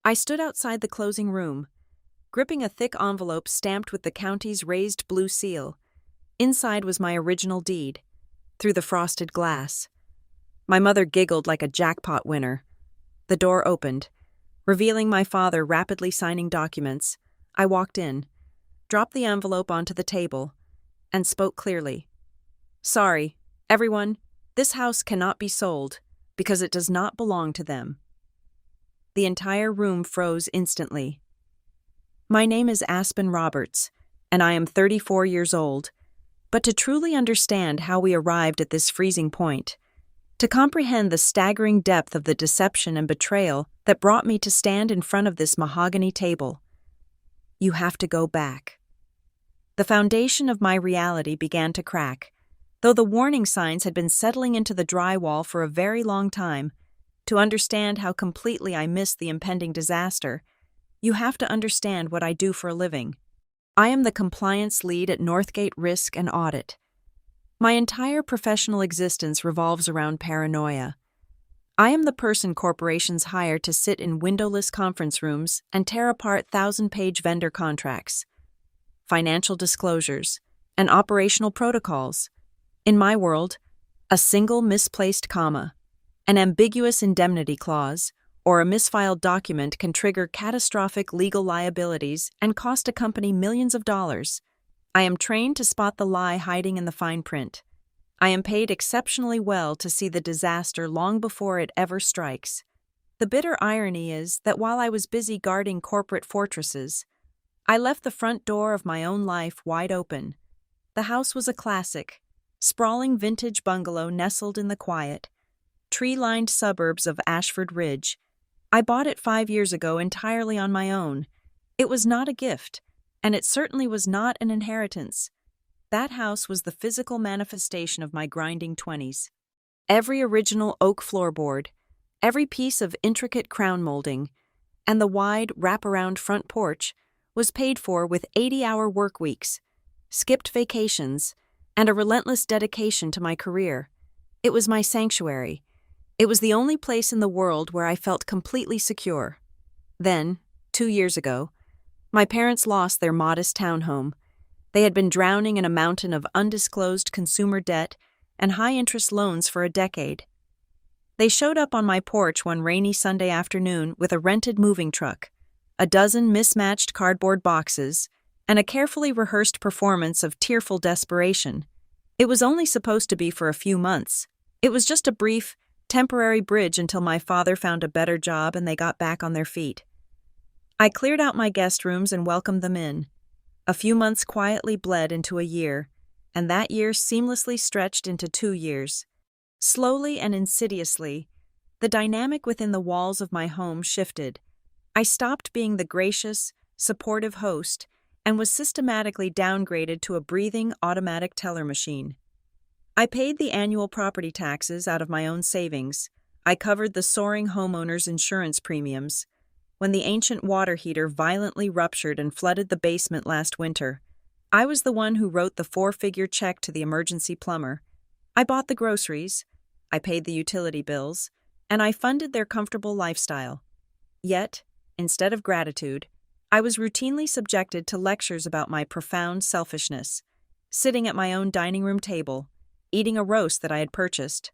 I stood outside the closing room, gripping a thick envelope stamped with the county's raised blue seal. Inside was my original deed, through the frosted glass. My mother giggled like a jackpot winner. The door opened, revealing my father rapidly signing documents. I walked in, dropped the envelope onto the table, and spoke clearly. "Sorry, everyone, this house cannot be sold because it does not belong to them." The entire room froze instantly. My name is Aspen Roberts, and I am 34 years old. But to truly understand how we arrived at this freezing point, to comprehend the staggering depth of the deception and betrayal that brought me to stand in front of this mahogany table, you have to go back. The foundation of my reality began to crack, though the warning signs had been settling into the drywall for a very long time. To understand how completely I missed the impending disaster, you have to understand what I do for a living. I am the compliance lead at Northgate Risk and Audit. My entire professional existence revolves around paranoia. I am the person corporations hire to sit in windowless conference rooms and tear apart 1,000-page vendor contracts, financial disclosures, and operational protocols. In my world, a single misplaced comma, an ambiguous indemnity clause, or a misfiled document can trigger catastrophic legal liabilities and cost a company millions of dollars. I am trained to spot the lie hiding in the fine print. I am paid exceptionally well to see the disaster long before it ever strikes. The bitter irony is that while I was busy guarding corporate fortresses, I left the front door of my own life wide open. The house was a classic, sprawling vintage bungalow nestled in the quiet, tree-lined suburbs of Ashford Ridge. I bought it 5 years ago entirely on my own. It was not a gift, and it certainly was not an inheritance. That house was the physical manifestation of my grinding 20s. Every original oak floorboard, every piece of intricate crown molding, and the wide, wraparound front porch was paid for with 80-hour work weeks, skipped vacations, and a relentless dedication to my career. It was my sanctuary. It was the only place in the world where I felt completely secure. Then, 2 years ago, my parents lost their modest townhome. They had been drowning in a mountain of undisclosed consumer debt and high-interest loans for a decade. They showed up on my porch one rainy Sunday afternoon with a rented moving truck, a dozen mismatched cardboard boxes, and a carefully rehearsed performance of tearful desperation. It was only supposed to be for a few months. It was just a brief, temporary bridge until my father found a better job and they got back on their feet. I cleared out my guest rooms and welcomed them in. A few months quietly bled into a year, and that year seamlessly stretched into 2 years. Slowly and insidiously, the dynamic within the walls of my home shifted. I stopped being the gracious, supportive host and was systematically downgraded to a breathing automatic teller machine. I paid the annual property taxes out of my own savings. I covered the soaring homeowners' insurance premiums. When the ancient water heater violently ruptured and flooded the basement last winter, I was the one who wrote the 4-figure check to the emergency plumber. I bought the groceries, I paid the utility bills, and I funded their comfortable lifestyle. Yet, instead of gratitude, I was routinely subjected to lectures about my profound selfishness. Sitting at my own dining room table, eating a roast that I had purchased,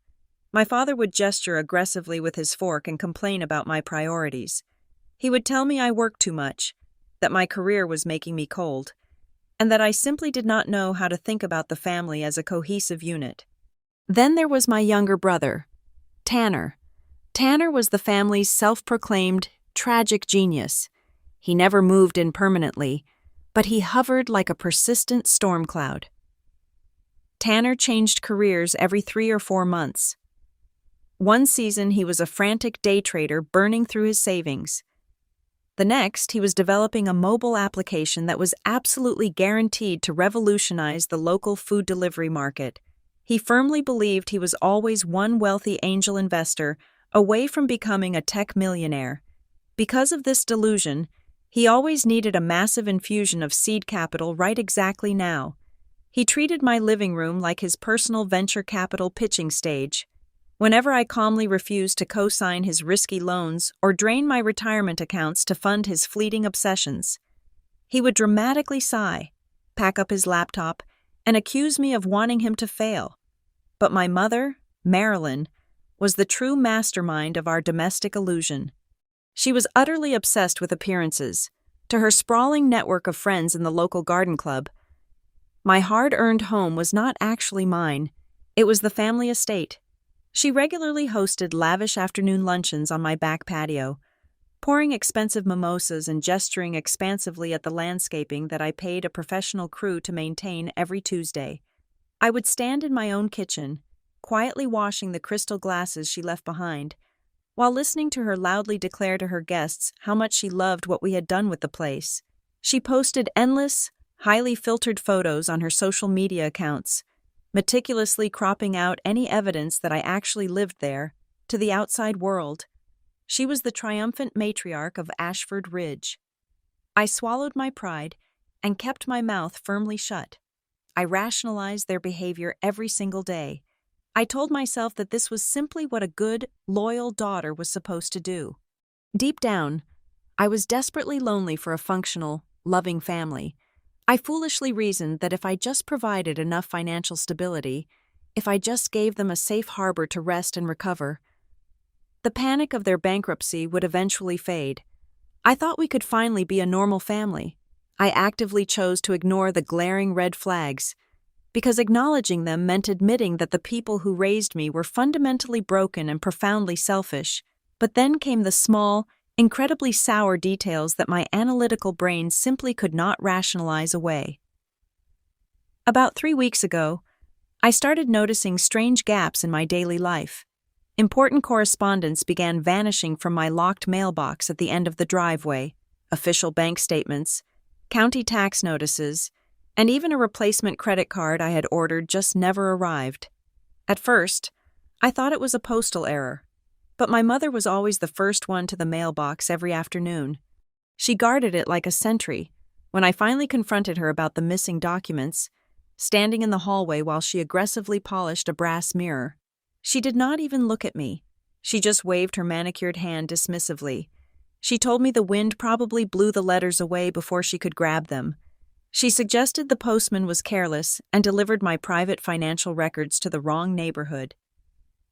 my father would gesture aggressively with his fork and complain about my priorities. He would tell me I worked too much, that my career was making me cold, and that I simply did not know how to think about the family as a cohesive unit. Then there was my younger brother, Tanner. Tanner was the family's self-proclaimed tragic genius. He never moved in permanently, but he hovered like a persistent storm cloud. Tanner changed careers every 3 or 4 months. One season he was a frantic day trader burning through his savings. The next, he was developing a mobile application that was absolutely guaranteed to revolutionize the local food delivery market. He firmly believed he was always one wealthy angel investor away from becoming a tech millionaire. Because of this delusion, he always needed a massive infusion of seed capital right exactly now. He treated my living room like his personal venture capital pitching stage. Whenever I calmly refused to co-sign his risky loans or drain my retirement accounts to fund his fleeting obsessions, he would dramatically sigh, pack up his laptop, and accuse me of wanting him to fail. But my mother, Marilyn, was the true mastermind of our domestic illusion. She was utterly obsessed with appearances. To her sprawling network of friends in the local garden club, my hard-earned home was not actually mine. It was the family estate. She regularly hosted lavish afternoon luncheons on my back patio, pouring expensive mimosas and gesturing expansively at the landscaping that I paid a professional crew to maintain every Tuesday. I would stand in my own kitchen, quietly washing the crystal glasses she left behind, while listening to her loudly declare to her guests how much she loved what we had done with the place. She posted endless, highly filtered photos on her social media accounts, meticulously cropping out any evidence that I actually lived there to the outside world. She was the triumphant matriarch of Ashford Ridge. I swallowed my pride and kept my mouth firmly shut. I rationalized their behavior every single day. I told myself that this was simply what a good, loyal daughter was supposed to do. Deep down, I was desperately lonely for a functional, loving family. I foolishly reasoned that if I just provided enough financial stability, if I just gave them a safe harbor to rest and recover, the panic of their bankruptcy would eventually fade. I thought we could finally be a normal family. I actively chose to ignore the glaring red flags, because acknowledging them meant admitting that the people who raised me were fundamentally broken and profoundly selfish. But then came the small, incredibly sour details that my analytical brain simply could not rationalize away. About 3 weeks ago, I started noticing strange gaps in my daily life. Important correspondence began vanishing from my locked mailbox at the end of the driveway, official bank statements, county tax notices, and even a replacement credit card I had ordered just never arrived. At first, I thought it was a postal error, but my mother was always the first one to the mailbox every afternoon. She guarded it like a sentry. When I finally confronted her about the missing documents, standing in the hallway while she aggressively polished a brass mirror, she did not even look at me. She just waved her manicured hand dismissively. She told me the wind probably blew the letters away before she could grab them. She suggested the postman was careless and delivered my private financial records to the wrong neighborhood.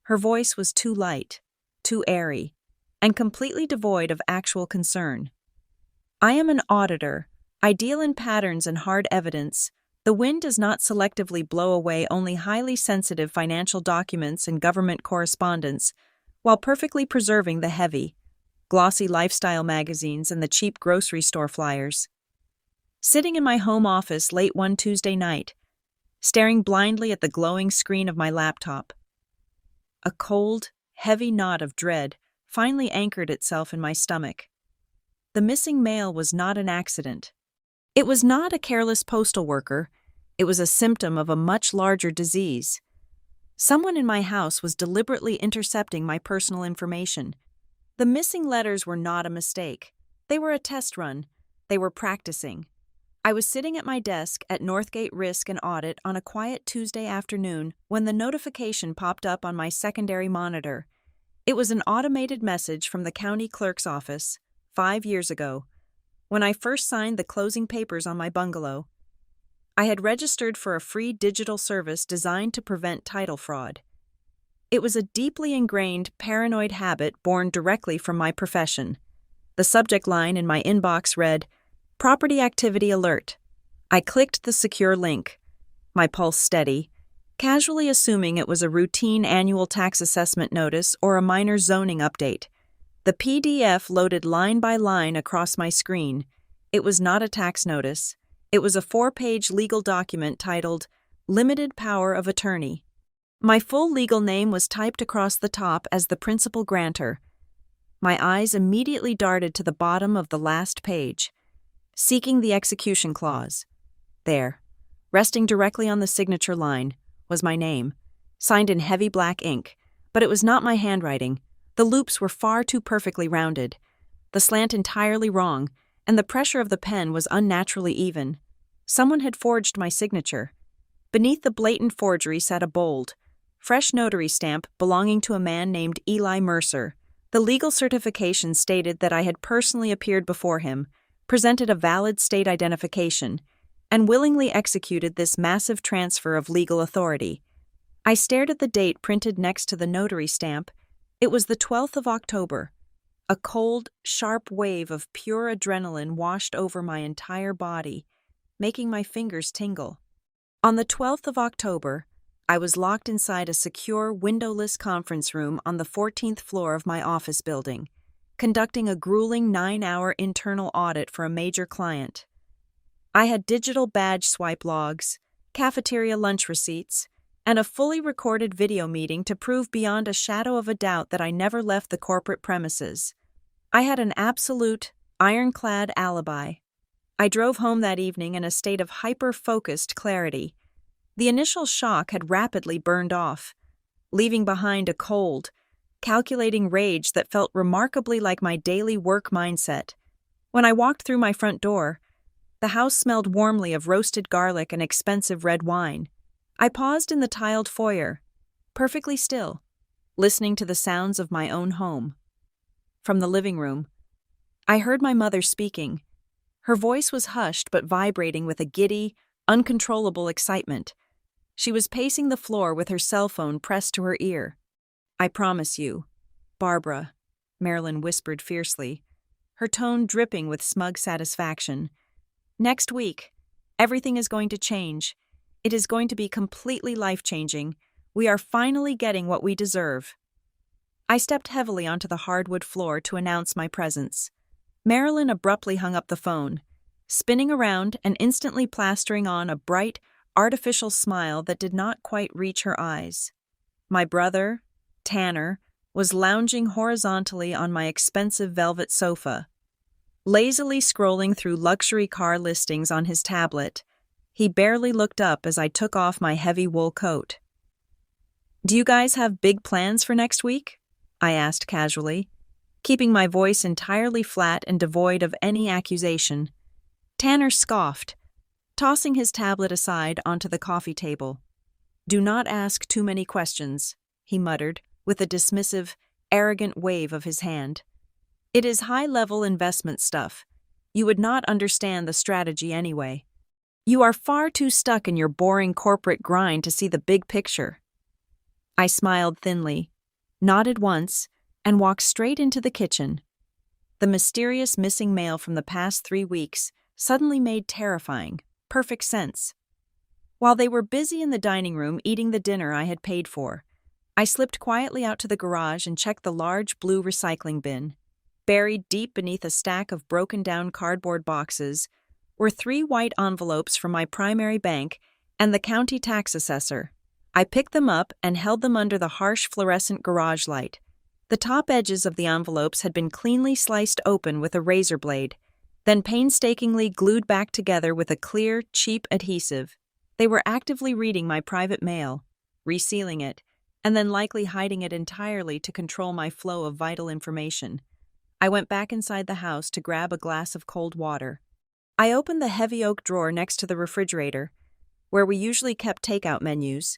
Her voice was too light, too airy, and completely devoid of actual concern. I am an auditor. I deal in patterns and hard evidence. The wind does not selectively blow away only highly sensitive financial documents and government correspondence, while perfectly preserving the heavy, glossy lifestyle magazines and the cheap grocery store flyers. Sitting in my home office late one Tuesday night, staring blindly at the glowing screen of my laptop, a cold, heavy knot of dread finally anchored itself in my stomach. The missing mail was not an accident. It was not a careless postal worker. It was a symptom of a much larger disease. Someone in my house was deliberately intercepting my personal information. The missing letters were not a mistake. They were a test run. They were practicing. I was sitting at my desk at Northgate Risk and Audit on a quiet Tuesday afternoon when the notification popped up on my secondary monitor. It was an automated message from the county clerk's office, 5 years ago, when I first signed the closing papers on my bungalow. I had registered for a free digital service designed to prevent title fraud. It was a deeply ingrained paranoid habit born directly from my profession. The subject line in my inbox read, "Property Activity Alert." I clicked the secure link, my pulse steady, casually assuming it was a routine annual tax assessment notice or a minor zoning update. The PDF loaded line by line across my screen. It was not a tax notice. It was a 4-page legal document titled Limited Power of Attorney. My full legal name was typed across the top as the principal grantor. My eyes immediately darted to the bottom of the last page, seeking the execution clause. There, resting directly on the signature line, was my name, signed in heavy black ink, but it was not my handwriting. The loops were far too perfectly rounded, the slant entirely wrong, and the pressure of the pen was unnaturally even. Someone had forged my signature. Beneath the blatant forgery sat a bold, fresh notary stamp belonging to a man named Eli Mercer. The legal certification stated that I had personally appeared before him, presented a valid state identification, and willingly executed this massive transfer of legal authority. I stared at the date printed next to the notary stamp. It was the 12th of October. A cold, sharp wave of pure adrenaline washed over my entire body, making my fingers tingle. On the 12th of October, I was locked inside a secure, windowless conference room on the 14th floor of my office building, conducting a grueling 9-hour internal audit for a major client. I had digital badge swipe logs, cafeteria lunch receipts, and a fully recorded video meeting to prove beyond a shadow of a doubt that I never left the corporate premises. I had an absolute, ironclad alibi. I drove home that evening in a state of hyper-focused clarity. The initial shock had rapidly burned off, leaving behind a cold, calculating rage that felt remarkably like my daily work mindset. When I walked through my front door, the house smelled warmly of roasted garlic and expensive red wine. I paused in the tiled foyer, perfectly still, listening to the sounds of my own home. From the living room, I heard my mother speaking. Her voice was hushed but vibrating with a giddy, uncontrollable excitement. She was pacing the floor with her cell phone pressed to her ear. "I promise you, Barbara," Marilyn whispered fiercely, her tone dripping with smug satisfaction. "Next week, everything is going to change. It is going to be completely life-changing. We are finally getting what we deserve." I stepped heavily onto the hardwood floor to announce my presence. Marilyn abruptly hung up the phone, spinning around and instantly plastering on a bright, artificial smile that did not quite reach her eyes. My brother, Tanner, was lounging horizontally on my expensive velvet sofa. Lazily scrolling through luxury car listings on his tablet, he barely looked up as I took off my heavy wool coat. "Do you guys have big plans for next week?" I asked casually, keeping my voice entirely flat and devoid of any accusation. Tanner scoffed, tossing his tablet aside onto the coffee table. "Do not ask too many questions," he muttered, with a dismissive, arrogant wave of his hand. "It is high-level investment stuff. You would not understand the strategy anyway. You are far too stuck in your boring corporate grind to see the big picture." I smiled thinly, nodded once, and walked straight into the kitchen. The mysterious missing mail from the past 3 weeks suddenly made terrifying, perfect sense. While they were busy in the dining room eating the dinner I had paid for, I slipped quietly out to the garage and checked the large blue recycling bin. Buried deep beneath a stack of broken-down cardboard boxes were 3 white envelopes from my primary bank and the county tax assessor. I picked them up and held them under the harsh fluorescent garage light. The top edges of the envelopes had been cleanly sliced open with a razor blade, then painstakingly glued back together with a clear, cheap adhesive. They were actively reading my private mail, resealing it, and then likely hiding it entirely to control my flow of vital information. I went back inside the house to grab a glass of cold water. I opened the heavy oak drawer next to the refrigerator, where we usually kept takeout menus,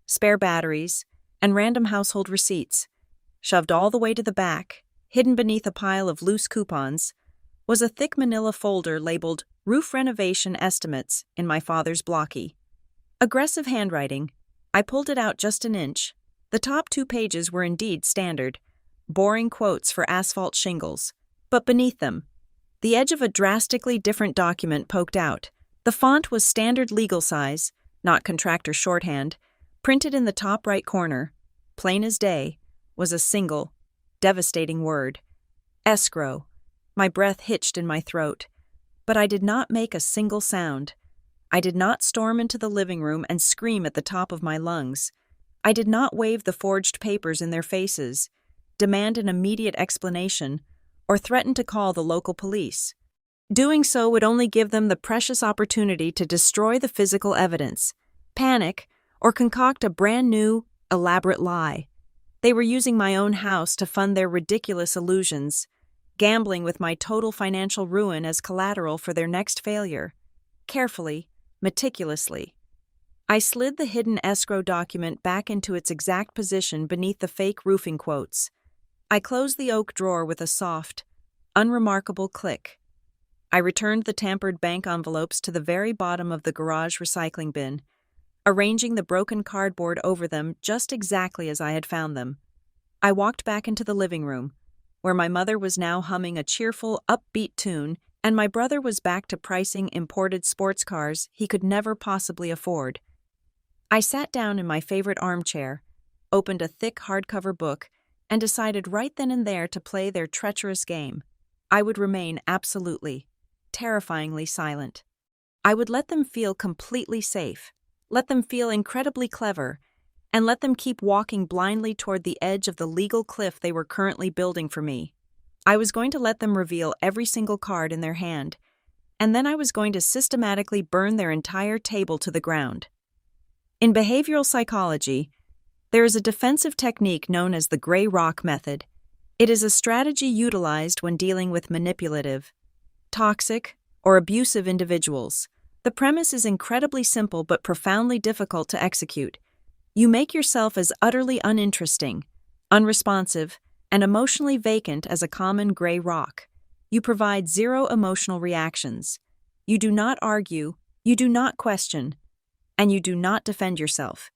spare batteries, and random household receipts. Shoved all the way to the back, hidden beneath a pile of loose coupons, was a thick manila folder labeled Roof Renovation Estimates in my father's blocky. Aggressive handwriting. I pulled it out just an inch. The top 2 pages were indeed standard, boring quotes for asphalt shingles. But beneath them, the edge of a drastically different document poked out. The font was standard legal size, not contractor shorthand, printed in the top right corner, plain as day, was a single, devastating word. Escrow. My breath hitched in my throat, but I did not make a single sound. I did not storm into the living room and scream at the top of my lungs. I did not wave the forged papers in their faces, demand an immediate explanation, or threaten to call the local police. Doing so would only give them the precious opportunity to destroy the physical evidence, panic, or concoct a brand new, elaborate lie. They were using my own house to fund their ridiculous illusions, gambling with my total financial ruin as collateral for their next failure. Carefully, meticulously, I slid the hidden escrow document back into its exact position beneath the fake roofing quotes. I closed the oak drawer with a soft, unremarkable click. I returned the tampered bank envelopes to the very bottom of the garage recycling bin, arranging the broken cardboard over them just exactly as I had found them. I walked back into the living room, where my mother was now humming a cheerful, upbeat tune, and my brother was back to pricing imported sports cars he could never possibly afford. I sat down in my favorite armchair, opened a thick hardcover book, and decided right then and there to play their treacherous game. I would remain absolutely, terrifyingly silent. I would let them feel completely safe, let them feel incredibly clever, and let them keep walking blindly toward the edge of the legal cliff they were currently building for me. I was going to let them reveal every single card in their hand, and then I was going to systematically burn their entire table to the ground. In behavioral psychology, there is a defensive technique known as the gray rock method. It is a strategy utilized when dealing with manipulative, toxic, or abusive individuals. The premise is incredibly simple but profoundly difficult to execute. You make yourself as utterly uninteresting, unresponsive, and emotionally vacant as a common gray rock. You provide zero emotional reactions. You do not argue, you do not question, and you do not defend yourself.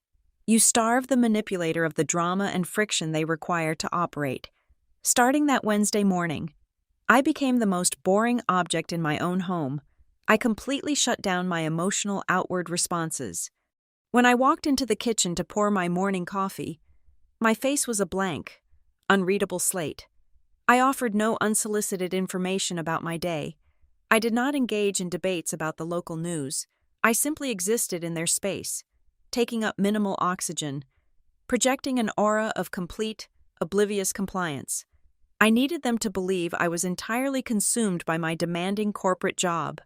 You starve the manipulator of the drama and friction they require to operate. Starting that Wednesday morning, I became the most boring object in my own home. I completely shut down my emotional outward responses. When I walked into the kitchen to pour my morning coffee, my face was a blank, unreadable slate. I offered no unsolicited information about my day. I did not engage in debates about the local news. I simply existed in their space, taking up minimal oxygen, projecting an aura of complete, oblivious compliance. I needed them to believe I was entirely consumed by my demanding corporate job,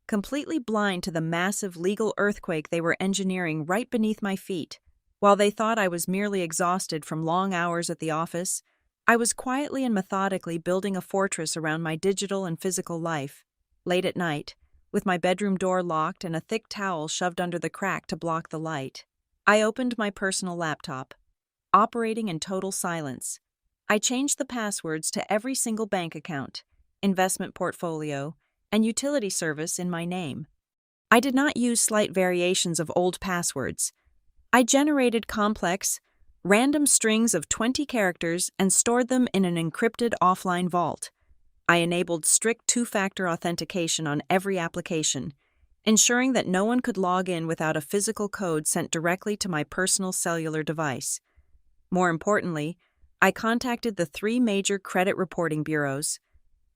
completely blind to the massive legal earthquake they were engineering right beneath my feet. While they thought I was merely exhausted from long hours at the office, I was quietly and methodically building a fortress around my digital and physical life. Late at night, with my bedroom door locked and a thick towel shoved under the crack to block the light, I opened my personal laptop, operating in total silence. I changed the passwords to every single bank account, investment portfolio, and utility service in my name. I did not use slight variations of old passwords. I generated complex, random strings of 20 characters and stored them in an encrypted offline vault. I enabled strict two-factor authentication on every application, ensuring that no one could log in without a physical code sent directly to my personal cellular device. More importantly, I contacted the 3 major credit reporting bureaus.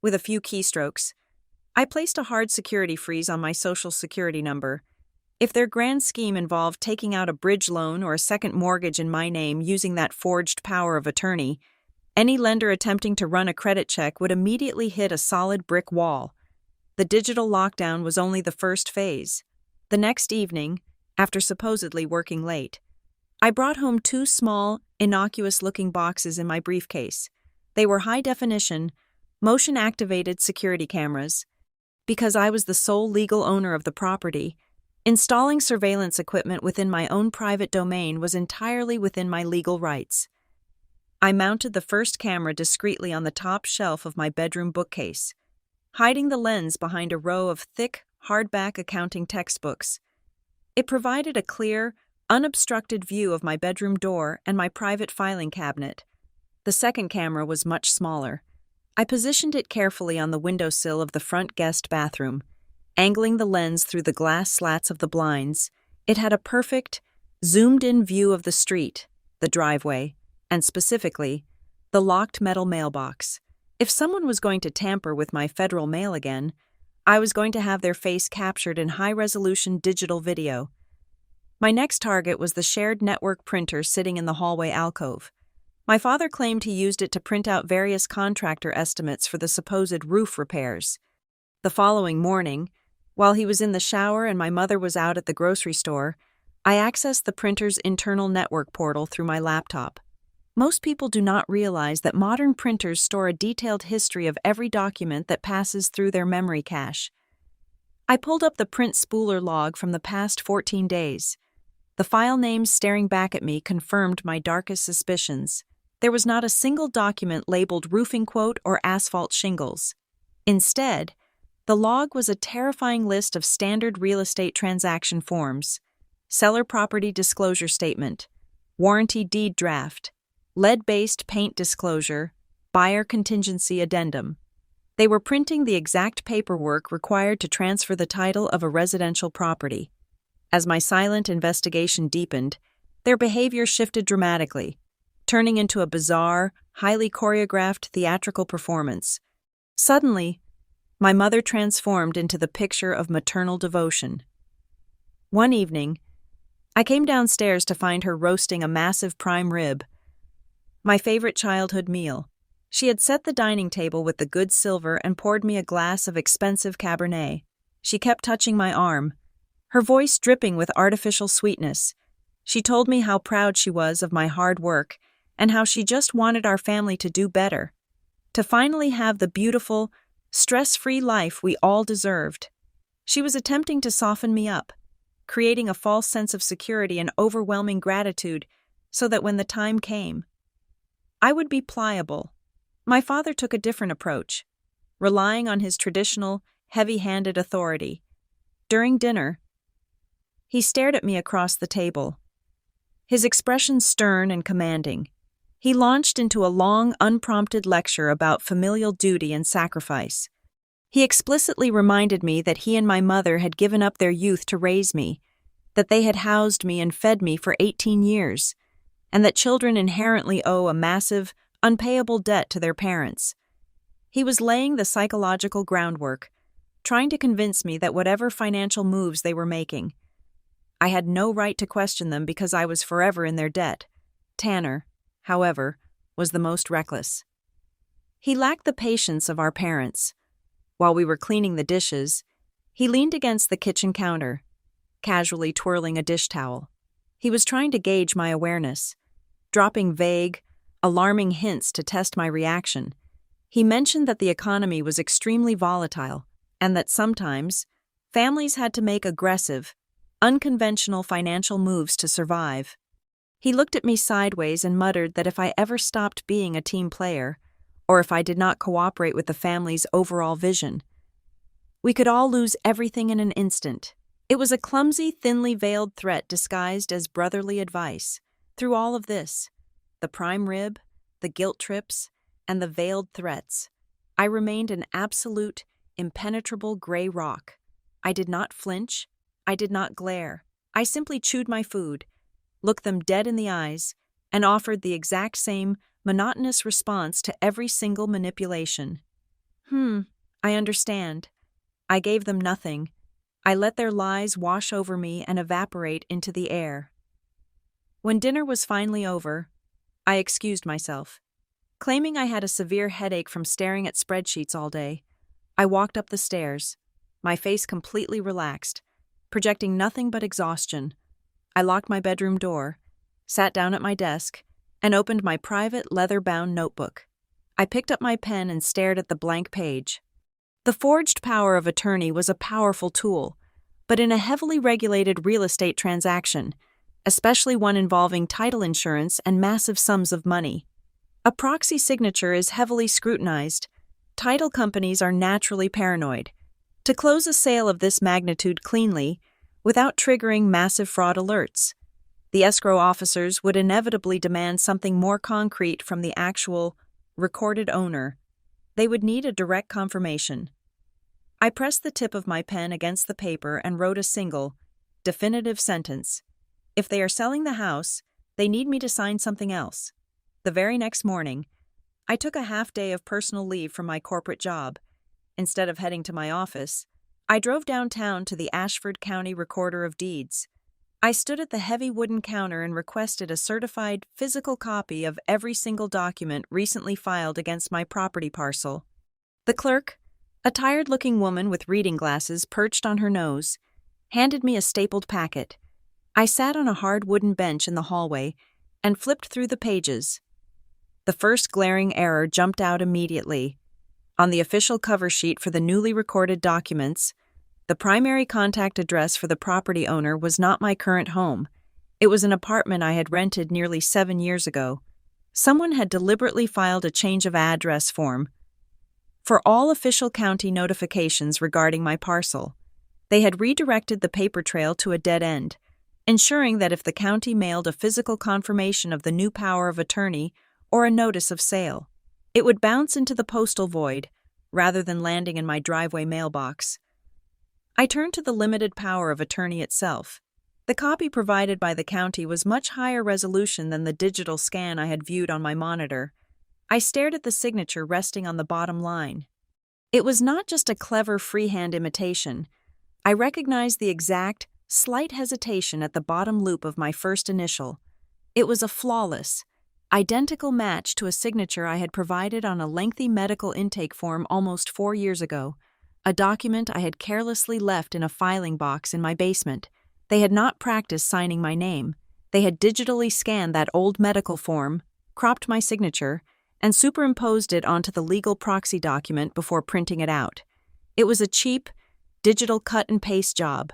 With a few keystrokes, I placed a hard security freeze on my social security number. If their grand scheme involved taking out a bridge loan or a second mortgage in my name using that forged power of attorney, any lender attempting to run a credit check would immediately hit a solid brick wall. The digital lockdown was only the first phase. The next evening, after supposedly working late, I brought home 2 small, innocuous-looking boxes in my briefcase. They were high-definition, motion-activated security cameras. Because I was the sole legal owner of the property, installing surveillance equipment within my own private domain was entirely within my legal rights. I mounted the first camera discreetly on the top shelf of my bedroom bookcase, hiding the lens behind a row of thick, hardback accounting textbooks. It provided a clear, unobstructed view of my bedroom door and my private filing cabinet. The second camera was much smaller. I positioned it carefully on the windowsill of the front guest bathroom, angling the lens through the glass slats of the blinds. It had a perfect, zoomed-in view of the street, the driveway, and specifically, the locked metal mailbox. If someone was going to tamper with my federal mail again, I was going to have their face captured in high-resolution digital video. My next target was the shared network printer sitting in the hallway alcove. My father claimed he used it to print out various contractor estimates for the supposed roof repairs. The following morning, while he was in the shower and my mother was out at the grocery store, I accessed the printer's internal network portal through my laptop. Most people do not realize that modern printers store a detailed history of every document that passes through their memory cache. I pulled up the print spooler log from the past 14 days. The file names staring back at me confirmed my darkest suspicions. There was not a single document labeled roofing quote or asphalt shingles. Instead, the log was a terrifying list of standard real estate transaction forms: seller property disclosure statement, warranty deed draft, lead-based paint disclosure, buyer contingency addendum. They were printing the exact paperwork required to transfer the title of a residential property. As my silent investigation deepened, their behavior shifted dramatically, turning into a bizarre, highly choreographed theatrical performance. Suddenly, my mother transformed into the picture of maternal devotion. One evening, I came downstairs to find her roasting a massive prime rib, my favorite childhood meal. She had set the dining table with the good silver and poured me a glass of expensive Cabernet. She kept touching my arm, her voice dripping with artificial sweetness. She told me how proud she was of my hard work and how she just wanted our family to do better, to finally have the beautiful, stress-free life we all deserved. She was attempting to soften me up, creating a false sense of security and overwhelming gratitude so that when the time came, I would be pliable. My father took a different approach, relying on his traditional, heavy-handed authority. During dinner, he stared at me across the table, his expression stern and commanding. He launched into a long, unprompted lecture about familial duty and sacrifice. He explicitly reminded me that he and my mother had given up their youth to raise me, that they had housed me and fed me for 18 years, and that children inherently owe a massive, unpayable debt to their parents. He was laying the psychological groundwork, trying to convince me that whatever financial moves they were making, I had no right to question them because I was forever in their debt. Tanner, however, was the most reckless. He lacked the patience of our parents. While we were cleaning the dishes, he leaned against the kitchen counter, casually twirling a dish towel. He was trying to gauge my awareness, dropping vague, alarming hints to test my reaction. He mentioned that the economy was extremely volatile and that sometimes families had to make aggressive, unconventional financial moves to survive. He looked at me sideways and muttered that if I ever stopped being a team player, or if I did not cooperate with the family's overall vision, we could all lose everything in an instant. It was a clumsy, thinly veiled threat disguised as brotherly advice. Through all of this, the prime rib, the guilt trips, and the veiled threats, I remained an absolute, impenetrable gray rock. I did not flinch. I did not glare. I simply chewed my food, looked them dead in the eyes, and offered the exact same monotonous response to every single manipulation. I understand. I gave them nothing. I let their lies wash over me and evaporate into the air. When dinner was finally over, I excused myself. Claiming I had a severe headache from staring at spreadsheets all day, I walked up the stairs, my face completely relaxed, projecting nothing but exhaustion. I locked my bedroom door, sat down at my desk, and opened my private leather-bound notebook. I picked up my pen and stared at the blank page. The forged power of attorney was a powerful tool, but in a heavily regulated real estate transaction, especially one involving title insurance and massive sums of money, a proxy signature is heavily scrutinized. Title companies are naturally paranoid. To close a sale of this magnitude cleanly, without triggering massive fraud alerts, the escrow officers would inevitably demand something more concrete from the actual, recorded owner. They would need a direct confirmation. I pressed the tip of my pen against the paper and wrote a single, definitive sentence. If they are selling the house, they need me to sign something else. The very next morning, I took a half day of personal leave from my corporate job. Instead of heading to my office, I drove downtown to the Ashford County Recorder of Deeds. I stood at the heavy wooden counter and requested a certified physical copy of every single document recently filed against my property parcel. The clerk, a tired-looking woman with reading glasses perched on her nose, handed me a stapled packet. I sat on a hard wooden bench in the hallway and flipped through the pages. The first glaring error jumped out immediately. On the official cover sheet for the newly recorded documents, the primary contact address for the property owner was not my current home. It was an apartment I had rented nearly 7 years ago. Someone had deliberately filed a change of address form for all official county notifications regarding my parcel. They had redirected the paper trail to a dead end, ensuring that if the county mailed a physical confirmation of the new power of attorney or a notice of sale, it would bounce into the postal void rather than landing in my driveway mailbox. I turned to the limited power of attorney itself. The copy provided by the county was much higher resolution than the digital scan I had viewed on my monitor. I stared at the signature resting on the bottom line. It was not just a clever freehand imitation. I recognized the exact, slight hesitation at the bottom loop of my first initial. It was a flawless, identical match to a signature I had provided on a lengthy medical intake form almost 4 years ago, a document I had carelessly left in a filing box in my basement. They had not practiced signing my name. They had digitally scanned that old medical form, cropped my signature, and superimposed it onto the legal proxy document before printing it out. It was a cheap, digital cut-and-paste job,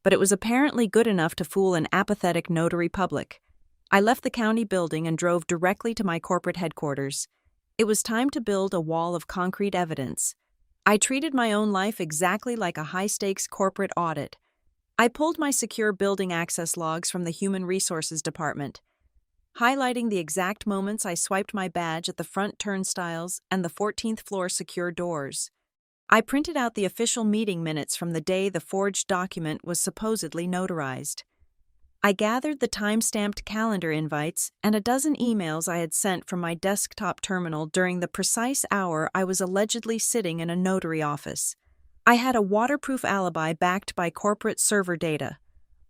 but it was apparently good enough to fool an apathetic notary public. I left the county building and drove directly to my corporate headquarters. It was time to build a wall of concrete evidence. I treated my own life exactly like a high-stakes corporate audit. I pulled my secure building access logs from the Human Resources Department, highlighting the exact moments I swiped my badge at the front turnstiles and the 14th floor secure doors. I printed out the official meeting minutes from the day the forged document was supposedly notarized. I gathered the time-stamped calendar invites and a dozen emails I had sent from my desktop terminal during the precise hour I was allegedly sitting in a notary office. I had a waterproof alibi backed by corporate server data.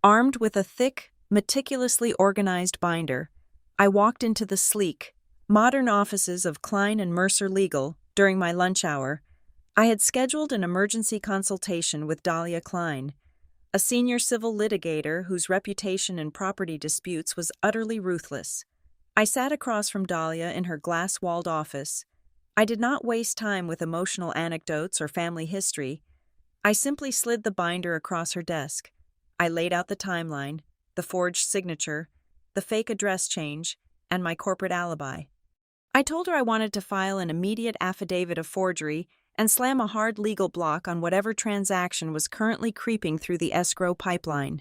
Armed with a thick, meticulously organized binder, I walked into the sleek, modern offices of Klein and Mercer Legal during my lunch hour. I had scheduled an emergency consultation with Dahlia Klein, a senior civil litigator whose reputation in property disputes was utterly ruthless. I sat across from Dahlia in her glass-walled office. I did not waste time with emotional anecdotes or family history. I simply slid the binder across her desk. I laid out the timeline, the forged signature, the fake address change, and my corporate alibi. I told her I wanted to file an immediate affidavit of forgery and slam a hard legal block on whatever transaction was currently creeping through the escrow pipeline.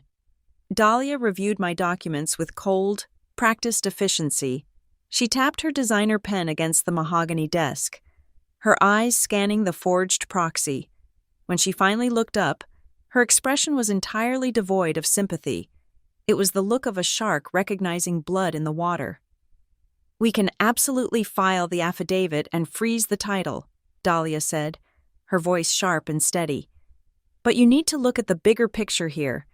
Dahlia reviewed my documents with cold, practiced efficiency. She tapped her designer pen against the mahogany desk, her eyes scanning the forged proxy. When she finally looked up, her expression was entirely devoid of sympathy. It was the look of a shark recognizing blood in the water. "We can absolutely file the affidavit and freeze the title," Dahlia said, her voice sharp and steady. "But you need to look at the bigger picture here.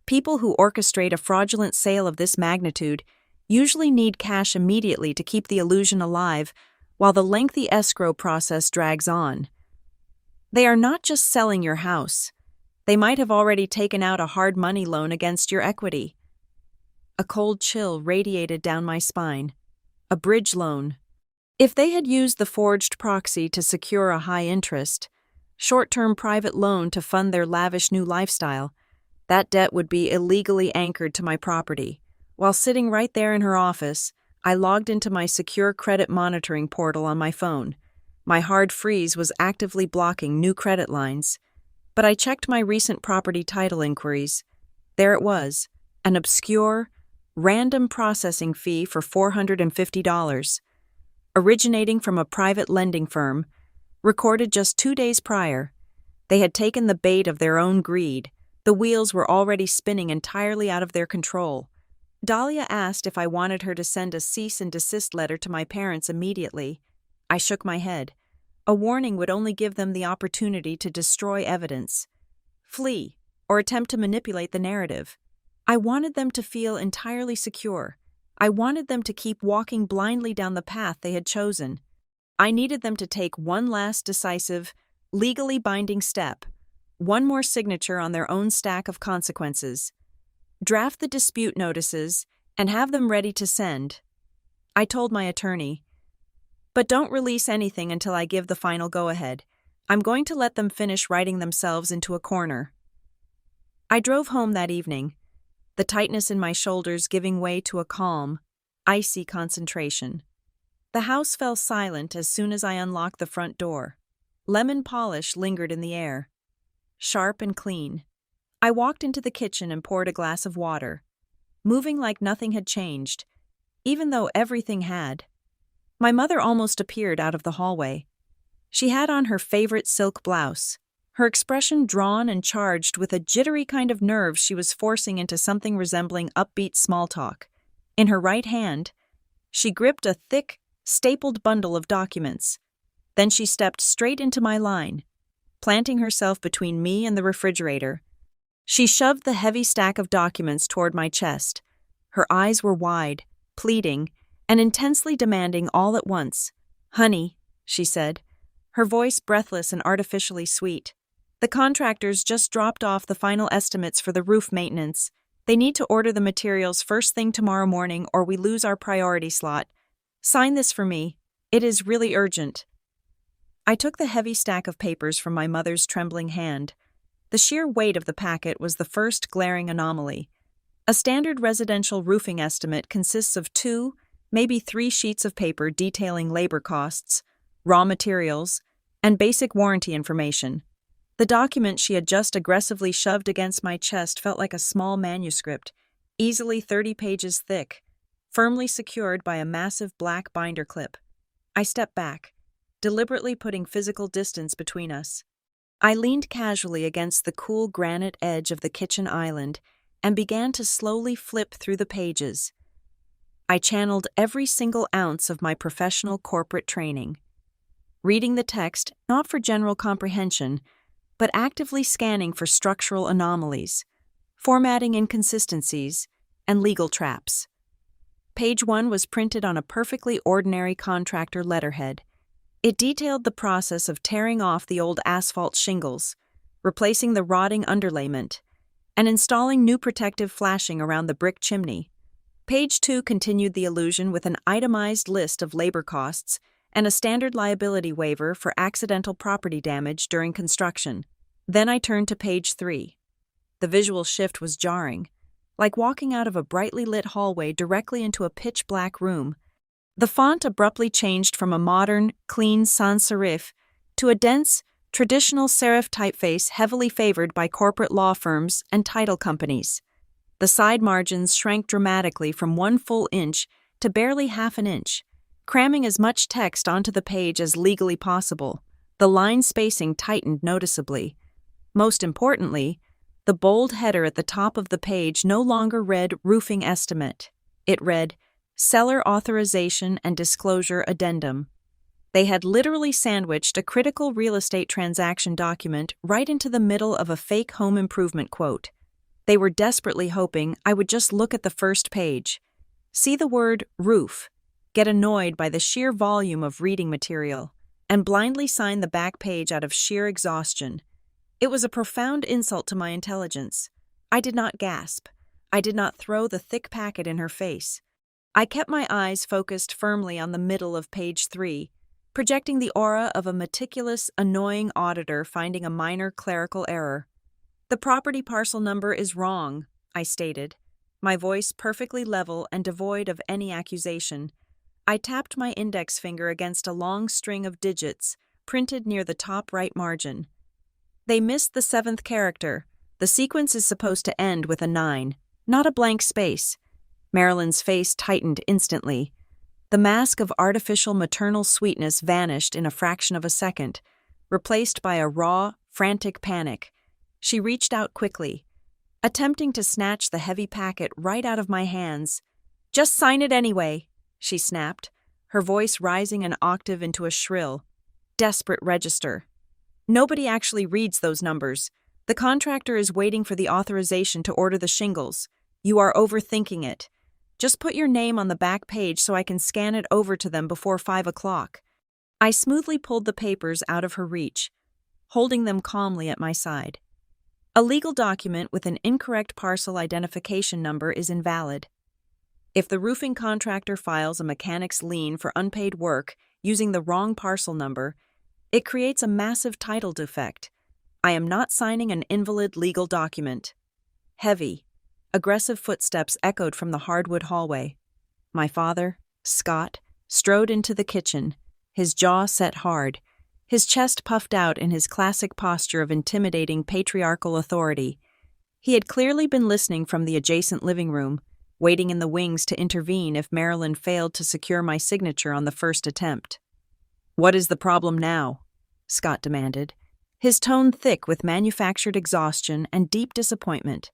People who orchestrate a fraudulent sale of this magnitude usually need cash immediately to keep the illusion alive while the lengthy escrow process drags on. They are not just selling your house. They might have already taken out a hard money loan against your equity." A cold chill radiated down my spine. A bridge loan. If they had used the forged proxy to secure a high-interest, short-term private loan to fund their lavish new lifestyle, that debt would be illegally anchored to my property. While sitting right there in her office, I logged into my secure credit monitoring portal on my phone. My hard freeze was actively blocking new credit lines. But I checked my recent property title inquiries. There it was, an obscure, random processing fee for $450, originating from a private lending firm, recorded just 2 days prior. They had taken the bait of their own greed. The wheels were already spinning entirely out of their control. Dahlia asked if I wanted her to send a cease and desist letter to my parents immediately. I shook my head. A warning would only give them the opportunity to destroy evidence, flee, or attempt to manipulate the narrative. I wanted them to feel entirely secure. I wanted them to keep walking blindly down the path they had chosen. I needed them to take one last decisive, legally binding step, one more signature on their own stack of consequences. Draft the dispute notices and have them ready to send. I told my attorney, "But don't release anything until I give the final go-ahead. I'm going to let them finish writing themselves into a corner." I drove home that evening. the tightness in my shoulders giving way to a calm, icy concentration. The house fell silent as soon as I unlocked the front door. Lemon polish lingered in the air, sharp and clean. I walked into the kitchen and poured a glass of water, moving like nothing had changed, even though everything had. My mother almost appeared out of the hallway. She had on her favorite silk blouse, her expression drawn and charged with a jittery kind of nerve she was forcing into something resembling upbeat small talk. In her right hand, she gripped a thick, stapled bundle of documents. Then she stepped straight into my line, planting herself between me and the refrigerator. She shoved the heavy stack of documents toward my chest. Her eyes were wide, pleading, and intensely demanding all at once. "Honey," she said, her voice breathless and artificially sweet. "The contractors just dropped off the final estimates for the roof maintenance. They need to order the materials first thing tomorrow morning or we lose our priority slot. Sign this for me. It is really urgent." I took the heavy stack of papers from my mother's trembling hand. The sheer weight of the packet was the first glaring anomaly. A standard residential roofing estimate consists of 2, maybe 3 sheets of paper detailing labor costs, raw materials, and basic warranty information. The document she had just aggressively shoved against my chest felt like a small manuscript, easily 30 pages thick, firmly secured by a massive black binder clip. I stepped back, deliberately putting physical distance between us. I leaned casually against the cool granite edge of the kitchen island and began to slowly flip through the pages. I channeled every single ounce of my professional corporate training, reading the text not for general comprehension, but actively scanning for structural anomalies, formatting inconsistencies, and legal traps. Page 1 was printed on a perfectly ordinary contractor letterhead. It detailed the process of tearing off the old asphalt shingles, replacing the rotting underlayment, and installing new protective flashing around the brick chimney. Page 2 continued the illusion with an itemized list of labor costs and a standard liability waiver for accidental property damage during construction. Then I turned to page 3. The visual shift was jarring, like walking out of a brightly lit hallway directly into a pitch-black room. The font abruptly changed from a modern, clean sans serif to a dense, traditional serif typeface heavily favored by corporate law firms and title companies. The side margins shrank dramatically from 1 full inch to barely half an inch, cramming as much text onto the page as legally possible. The line spacing tightened noticeably. Most importantly, the bold header at the top of the page no longer read roofing estimate. It read seller authorization and disclosure addendum. They had literally sandwiched a critical real estate transaction document right into the middle of a fake home improvement quote. They were desperately hoping I would just look at the first page, see the word roof, get annoyed by the sheer volume of reading material, and blindly sign the back page out of sheer exhaustion. It was a profound insult to my intelligence. I did not gasp. I did not throw the thick packet in her face. I kept my eyes focused firmly on the middle of page 3, projecting the aura of a meticulous, annoying auditor finding a minor clerical error. "The property parcel number is wrong," I stated, my voice perfectly level and devoid of any accusation. I tapped my index finger against a long string of digits printed near the top right margin. "They missed the 7th character. The sequence is supposed to end with a 9, not a blank space." Marilyn's face tightened instantly. The mask of artificial maternal sweetness vanished in a fraction of a second, replaced by a raw, frantic panic. She reached out quickly, attempting to snatch the heavy packet right out of my hands. "Just sign it anyway," she snapped, her voice rising an octave into a shrill, desperate register. "Nobody actually reads those numbers. The contractor is waiting for the authorization to order the shingles. You are overthinking it. Just put your name on the back page so I can scan it over to them before 5 o'clock. I smoothly pulled the papers out of her reach, holding them calmly at my side. A legal document with an incorrect parcel identification number is invalid. If the roofing contractor files a mechanic's lien for unpaid work using the wrong parcel number, it creates a massive title defect. I am not signing an invalid legal document. Heavy, Aggressive footsteps echoed from the hardwood hallway. My father, Scott, strode into the kitchen, his jaw set hard, his chest puffed out in his classic posture of intimidating patriarchal authority. He had clearly been listening from the adjacent living room, waiting in the wings to intervene if Marilyn failed to secure my signature on the first attempt. "What is the problem now?" Scott demanded, his tone thick with manufactured exhaustion and deep disappointment.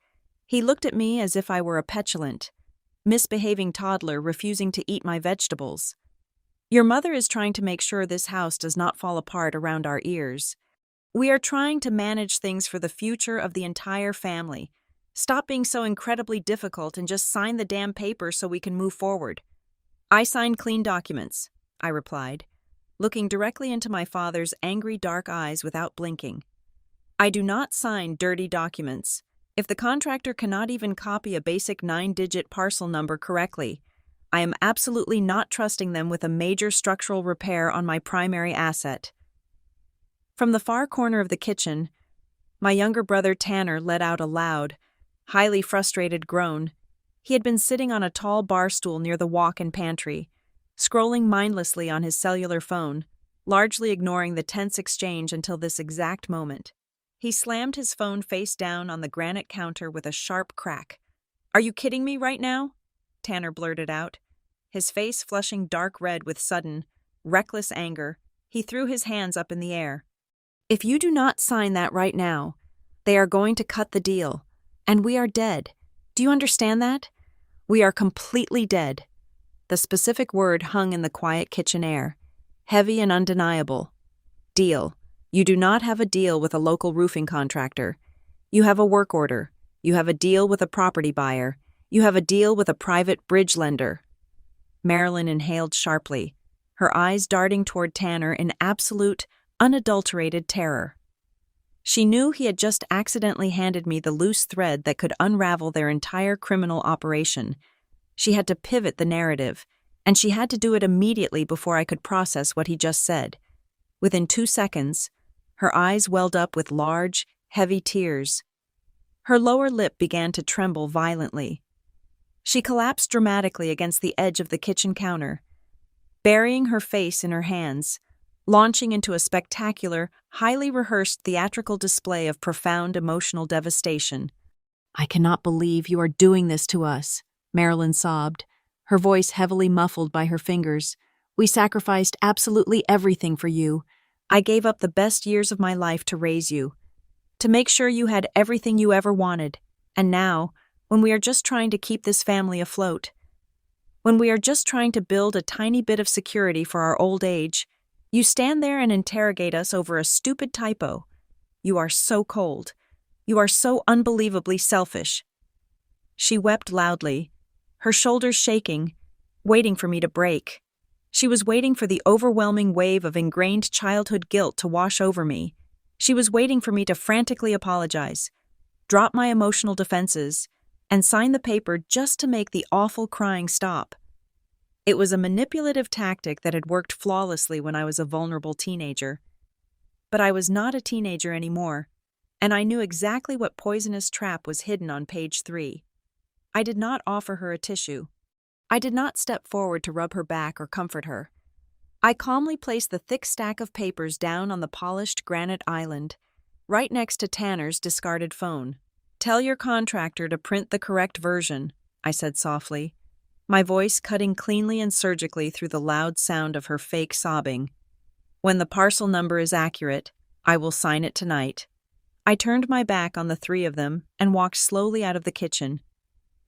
He looked at me as if I were a petulant, misbehaving toddler refusing to eat my vegetables. "Your mother is trying to make sure this house does not fall apart around our ears. We are trying to manage things for the future of the entire family. Stop being so incredibly difficult and just sign the damn paper so we can move forward." "I signed clean documents," I replied, looking directly into my father's angry dark eyes without blinking. "I do not sign dirty documents. If the contractor cannot even copy a basic 9-digit parcel number correctly, I am absolutely not trusting them with a major structural repair on my primary asset." From the far corner of the kitchen, my younger brother Tanner let out a loud, highly frustrated groan. He had been sitting on a tall bar stool near the walk-in pantry, scrolling mindlessly on his cellular phone, largely ignoring the tense exchange until this exact moment. He slammed his phone face down on the granite counter with a sharp crack. "Are you kidding me right now?" Tanner blurted out, his face flushing dark red with sudden, reckless anger. He threw his hands up in the air. "If you do not sign that right now, they are going to cut the deal, and we are dead. Do you understand that? We are completely dead." The specific word hung in the quiet kitchen air, heavy and undeniable. "Deal. You do not have a deal with a local roofing contractor. You have a work order. You have a deal with a property buyer. You have a deal with a private bridge lender." Marilyn inhaled sharply, her eyes darting toward Tanner in absolute, unadulterated terror. She knew he had just accidentally handed me the loose thread that could unravel their entire criminal operation. She had to pivot the narrative, and she had to do it immediately before I could process what he just said. Within 2 seconds, her eyes welled up with large, heavy tears. Her lower lip began to tremble violently. She collapsed dramatically against the edge of the kitchen counter, burying her face in her hands, launching into a spectacular, highly rehearsed theatrical display of profound emotional devastation. "I cannot believe you are doing this to us," Marilyn sobbed, her voice heavily muffled by her fingers. "We sacrificed absolutely everything for you. I gave up the best years of my life to raise you, to make sure you had everything you ever wanted. And now, when we are just trying to keep this family afloat, when we are just trying to build a tiny bit of security for our old age, you stand there and interrogate us over a stupid typo. You are so cold. You are so unbelievably selfish." She wept loudly, her shoulders shaking, waiting for me to break. She was waiting for the overwhelming wave of ingrained childhood guilt to wash over me. She was waiting for me to frantically apologize, drop my emotional defenses, and sign the paper just to make the awful crying stop. It was a manipulative tactic that had worked flawlessly when I was a vulnerable teenager. But I was not a teenager anymore, and I knew exactly what poisonous trap was hidden on page 3. I did not offer her a tissue. I did not step forward to rub her back or comfort her. I calmly placed the thick stack of papers down on the polished granite island, right next to Tanner's discarded phone. "Tell your contractor to print the correct version," I said softly, my voice cutting cleanly and surgically through the loud sound of her fake sobbing. "When the parcel number is accurate, I will sign it tonight." I turned my back on the 3 of them and walked slowly out of the kitchen,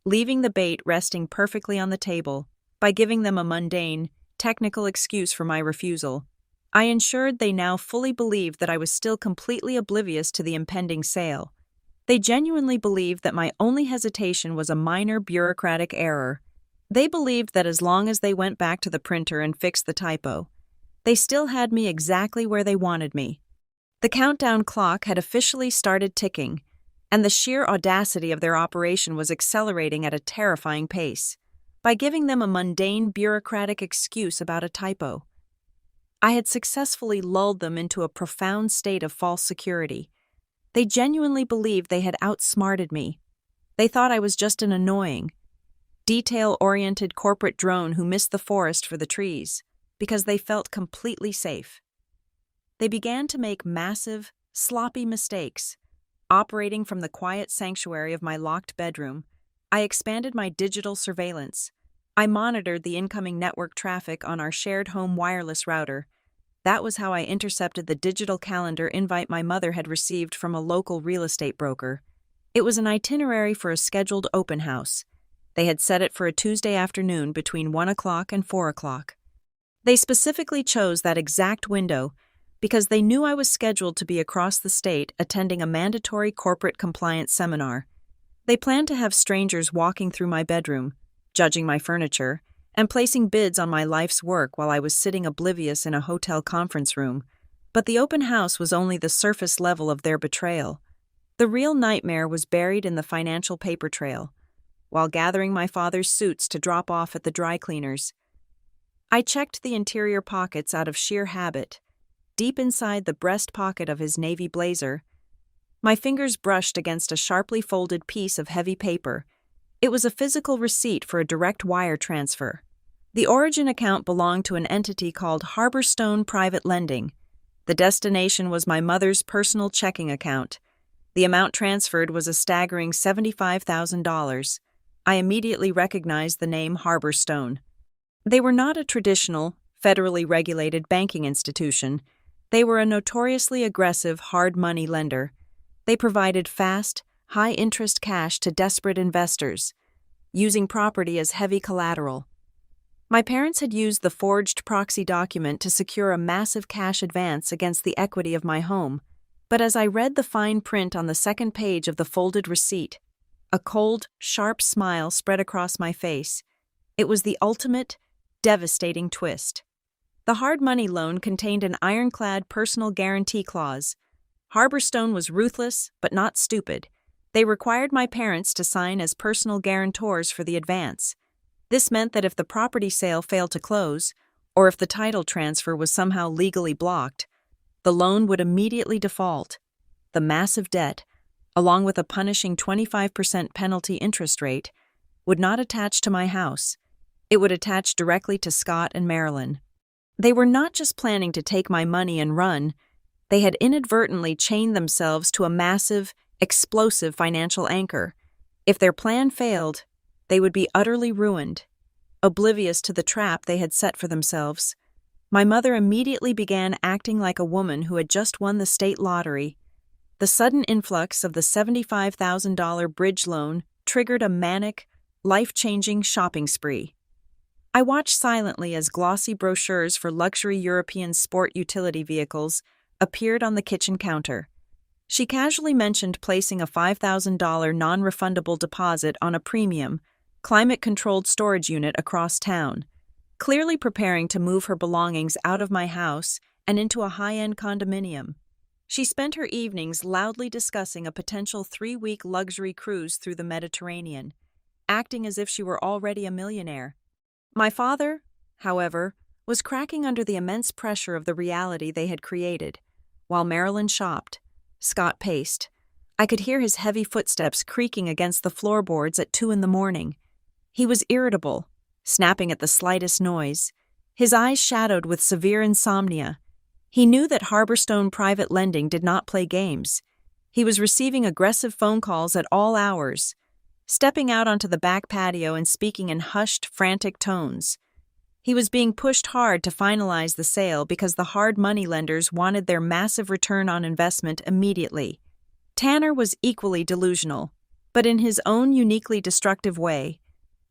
leaving the bait resting perfectly on the table. By giving them a mundane, technical excuse for my refusal, I ensured they now fully believed that I was still completely oblivious to the impending sale. They genuinely believed that my only hesitation was a minor bureaucratic error. They believed that as long as they went back to the printer and fixed the typo, they still had me exactly where they wanted me. The countdown clock had officially started ticking, and the sheer audacity of their operation was accelerating at a terrifying pace. By giving them a mundane bureaucratic excuse about a typo, I had successfully lulled them into a profound state of false security. They genuinely believed they had outsmarted me. They thought I was just an annoying, detail-oriented corporate drone who missed the forest for the trees, because they felt completely safe. They began to make massive, sloppy mistakes. Operating from the quiet sanctuary of my locked bedroom, I expanded my digital surveillance. I monitored the incoming network traffic on our shared home wireless router. That was how I intercepted the digital calendar invite my mother had received from a local real estate broker. It was an itinerary for a scheduled open house. They had set it for a Tuesday afternoon between 1 o'clock and 4 o'clock. They specifically chose that exact window because they knew I was scheduled to be across the state attending a mandatory corporate compliance seminar. They planned to have strangers walking through my bedroom, judging my furniture, and placing bids on my life's work while I was sitting oblivious in a hotel conference room. But the open house was only the surface level of their betrayal. The real nightmare was buried in the financial paper trail. While gathering my father's suits to drop off at the dry cleaners, I checked the interior pockets out of sheer habit. Deep inside the breast pocket of his navy blazer, my fingers brushed against a sharply folded piece of heavy paper. It was a physical receipt for a direct wire transfer. The origin account belonged to an entity called Harborstone Private Lending. The destination was my mother's personal checking account. The amount transferred was a staggering $75,000. I immediately recognized the name Harborstone. They were not a traditional, federally regulated banking institution. They were a notoriously aggressive hard money lender. They provided fast, high-interest cash to desperate investors, using property as heavy collateral. My parents had used the forged proxy document to secure a massive cash advance against the equity of my home. But as I read the fine print on the second page of the folded receipt, a cold, sharp smile spread across my face. It was the ultimate, devastating twist. The hard money loan contained an ironclad personal guarantee clause. Harborstone was ruthless, but not stupid. They required my parents to sign as personal guarantors for the advance. This meant that if the property sale failed to close, or if the title transfer was somehow legally blocked, the loan would immediately default. The massive debt, along with a punishing 25% penalty interest rate, would not attach to my house. It would attach directly to Scott and Marilyn. They were not just planning to take my money and run. They had inadvertently chained themselves to a massive, explosive financial anchor. If their plan failed, they would be utterly ruined. Oblivious to the trap they had set for themselves, my mother immediately began acting like a woman who had just won the state lottery. The sudden influx of the $75,000 bridge loan triggered a manic, life-changing shopping spree. I watched silently as glossy brochures for luxury European sport utility vehicles appeared on the kitchen counter. She casually mentioned placing a $5,000 non-refundable deposit on a premium, climate-controlled storage unit across town, clearly preparing to move her belongings out of my house and into a high-end condominium. She spent her evenings loudly discussing a potential 3-week luxury cruise through the Mediterranean, acting as if she were already a millionaire. My father, however, was cracking under the immense pressure of the reality they had created. While Marilyn shopped, Scott paced. I could hear his heavy footsteps creaking against the floorboards at 2 a.m. He was irritable, snapping at the slightest noise, his eyes shadowed with severe insomnia. He knew that Harborstone Private Lending did not play games. He was receiving aggressive phone calls at all hours, stepping out onto the back patio and speaking in hushed, frantic tones. He was being pushed hard to finalize the sale because the hard money lenders wanted their massive return on investment immediately. Tanner was equally delusional, but in his own uniquely destructive way.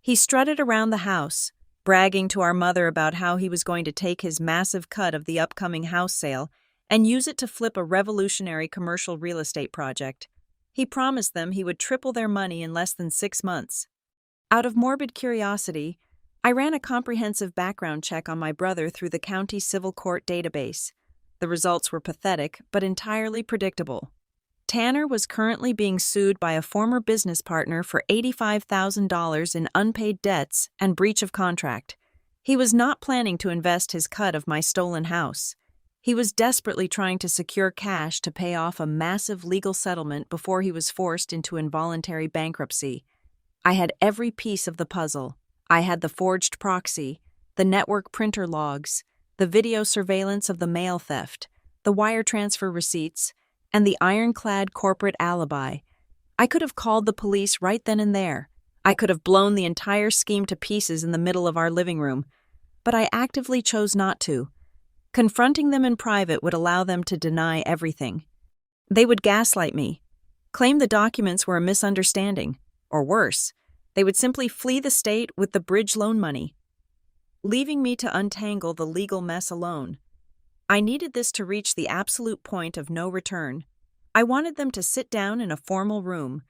He strutted around the house, bragging to our mother about how he was going to take his massive cut of the upcoming house sale and use it to flip a revolutionary commercial real estate project. He promised them he would triple their money in less than 6 months. Out of morbid curiosity, I ran a comprehensive background check on my brother through the county civil court database. The results were pathetic, but entirely predictable. Tanner was currently being sued by a former business partner for $85,000 in unpaid debts and breach of contract. He was not planning to invest his cut of my stolen house. He was desperately trying to secure cash to pay off a massive legal settlement before he was forced into involuntary bankruptcy. I had every piece of the puzzle. I had the forged proxy, the network printer logs, the video surveillance of the mail theft, the wire transfer receipts, and the ironclad corporate alibi. I could have called the police right then and there. I could have blown the entire scheme to pieces in the middle of our living room, but I actively chose not to. Confronting them in private would allow them to deny everything. They would gaslight me, claim the documents were a misunderstanding, or worse, they would simply flee the state with the bridge loan money, leaving me to untangle the legal mess alone. I needed this to reach the absolute point of no return. I wanted them to sit down in a formal room,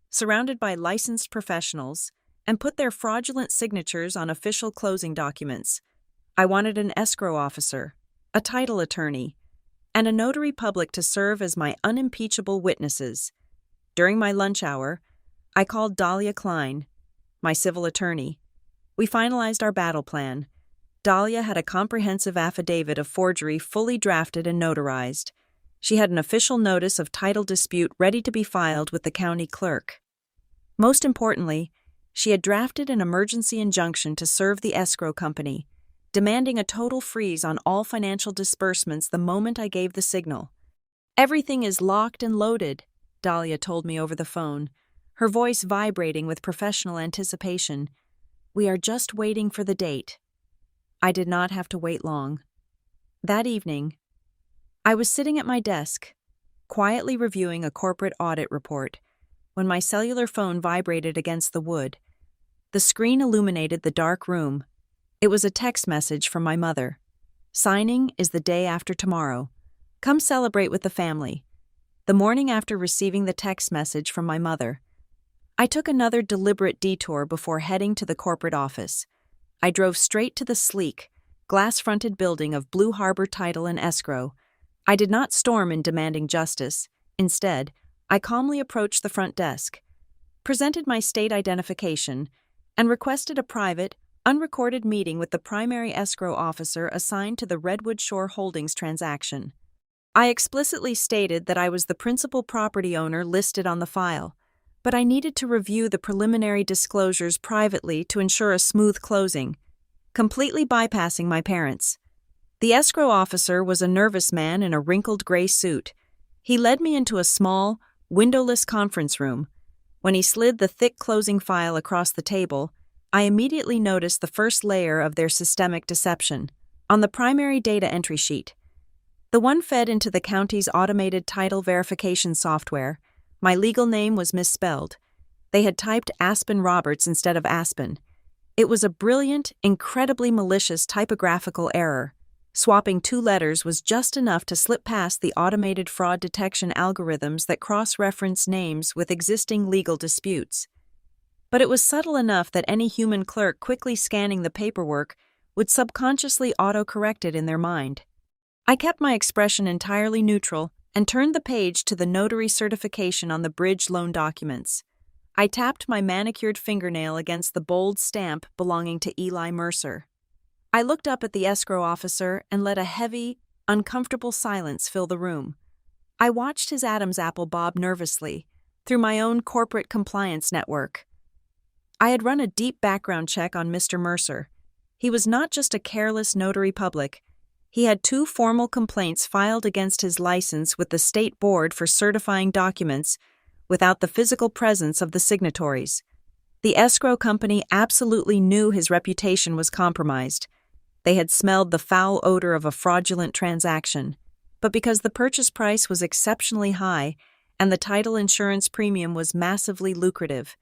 surrounded by licensed professionals, and put their fraudulent signatures on official closing documents. I wanted an escrow officer, a title attorney, and a notary public to serve as my unimpeachable witnesses. During my lunch hour, I called Dahlia Klein, my civil attorney. We finalized our battle plan. Dahlia had a comprehensive affidavit of forgery fully drafted and notarized. She had an official notice of title dispute ready to be filed with the county clerk. Most importantly, she had drafted an emergency injunction to serve the escrow company, demanding a total freeze on all financial disbursements the moment I gave the signal. "Everything is locked and loaded," Dahlia told me over the phone, her voice vibrating with professional anticipation. "We are just waiting for the date." I did not have to wait long. That evening, I was sitting at my desk, quietly reviewing a corporate audit report, when my cellular phone vibrated against the wood. The screen illuminated the dark room. It was a text message from my mother. "Signing is the day after tomorrow. Come celebrate with the family." The morning after receiving the text message from my mother, I took another deliberate detour before heading to the corporate office. I drove straight to the sleek, glass-fronted building of Blue Harbor Title and Escrow. I did not storm in demanding justice. Instead, I calmly approached the front desk, presented my state identification, and requested a private, unrecorded meeting with the primary escrow officer assigned to the Redwood Shore Holdings transaction. I explicitly stated that I was the principal property owner listed on the file, but I needed to review the preliminary disclosures privately to ensure a smooth closing, completely bypassing my parents. The escrow officer was a nervous man in a wrinkled gray suit. He led me into a small, windowless conference room. When he slid the thick closing file across the table, I immediately noticed the first layer of their systemic deception. On the primary data entry sheet, the one fed into the county's automated title verification software, my legal name was misspelled. They had typed Aspen Roberts instead of Aspen. It was a brilliant, incredibly malicious typographical error. Swapping two letters was just enough to slip past the automated fraud detection algorithms that cross-reference names with existing legal disputes. But it was subtle enough that any human clerk quickly scanning the paperwork would subconsciously auto-correct it in their mind. I kept my expression entirely neutral and turned the page to the notary certification on the bridge loan documents. I tapped my manicured fingernail against the bold stamp belonging to Eli Mercer. I looked up at the escrow officer and let a heavy, uncomfortable silence fill the room. I watched his Adam's apple bob nervously through my own corporate compliance network. I had run a deep background check on Mr. Mercer. He was not just a careless notary public. He had 2 formal complaints filed against his license with the state board for certifying documents without the physical presence of the signatories. The escrow company absolutely knew his reputation was compromised. They had smelled the foul odor of a fraudulent transaction. But because the purchase price was exceptionally high and the title insurance premium was massively lucrative,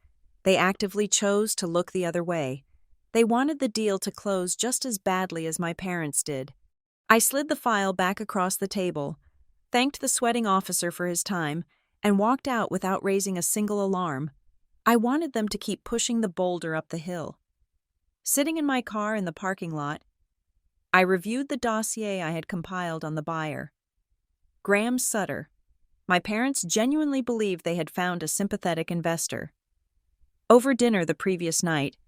they actively chose to look the other way. They wanted the deal to close just as badly as my parents did. I slid the file back across the table, thanked the sweating officer for his time, and walked out without raising a single alarm. I wanted them to keep pushing the boulder up the hill. Sitting in my car in the parking lot, I reviewed the dossier I had compiled on the buyer. Graham Sutter. My parents genuinely believed they had found a sympathetic investor. Over dinner the previous night,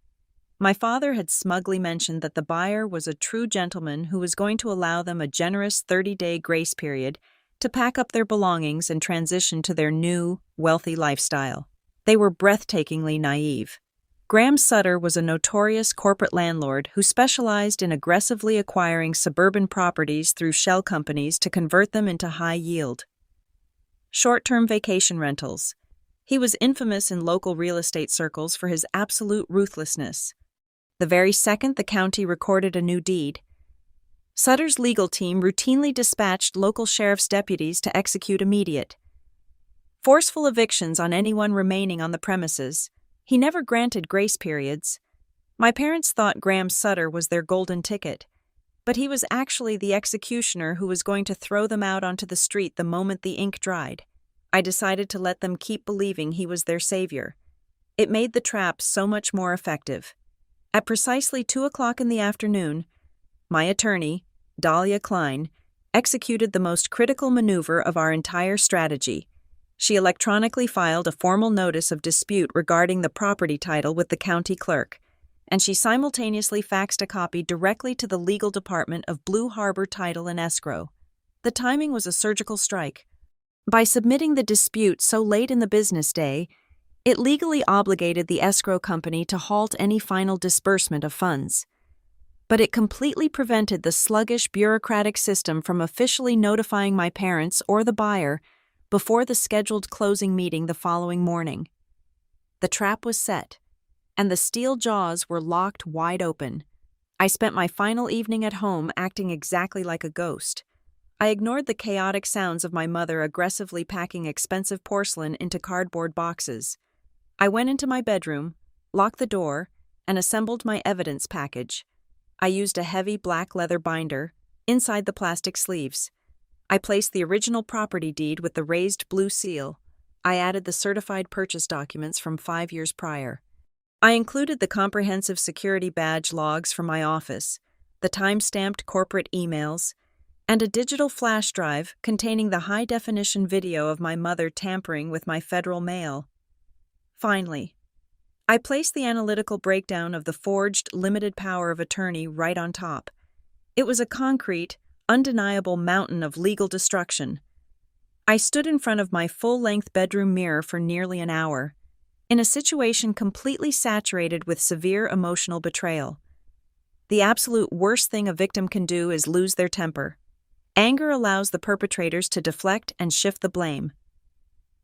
My father had smugly mentioned that the buyer was a true gentleman who was going to allow them a generous 30-day grace period to pack up their belongings and transition to their new, wealthy lifestyle. They were breathtakingly naive. Graham Sutter was a notorious corporate landlord who specialized in aggressively acquiring suburban properties through shell companies to convert them into high-yield, short-term vacation rentals. He was infamous in local real estate circles for his absolute ruthlessness. The very second the county recorded a new deed, Sutter's legal team routinely dispatched local sheriff's deputies to execute immediate, forceful evictions on anyone remaining on the premises. He never granted grace periods. My parents thought Graham Sutter was their golden ticket, but he was actually the executioner who was going to throw them out onto the street the moment the ink dried. I decided to let them keep believing he was their savior. It made the trap so much more effective. At precisely 2:00 in the afternoon, my attorney, Dahlia Klein, executed the most critical maneuver of our entire strategy. She electronically filed a formal notice of dispute regarding the property title with the county clerk, and she simultaneously faxed a copy directly to the legal department of Blue Harbor Title and Escrow. The timing was a surgical strike. By submitting the dispute so late in the business day, it legally obligated the escrow company to halt any final disbursement of funds. But it completely prevented the sluggish bureaucratic system from officially notifying my parents or the buyer before the scheduled closing meeting the following morning. The trap was set, and the steel jaws were locked wide open. I spent my final evening at home acting exactly like a ghost. I ignored the chaotic sounds of my mother aggressively packing expensive porcelain into cardboard boxes. I went into my bedroom, locked the door, and assembled my evidence package. I used a heavy black leather binder inside the plastic sleeves. I placed the original property deed with the raised blue seal. I added the certified purchase documents from 5 years prior. I included the comprehensive security badge logs from my office, the time-stamped corporate emails, and a digital flash drive containing the high-definition video of my mother tampering with my federal mail. Finally, I placed the analytical breakdown of the forged limited power of attorney right on top. It was a concrete, undeniable mountain of legal destruction. I stood in front of my full-length bedroom mirror for nearly an hour, in a situation completely saturated with severe emotional betrayal. The absolute worst thing a victim can do is lose their temper. Anger allows the perpetrators to deflect and shift the blame.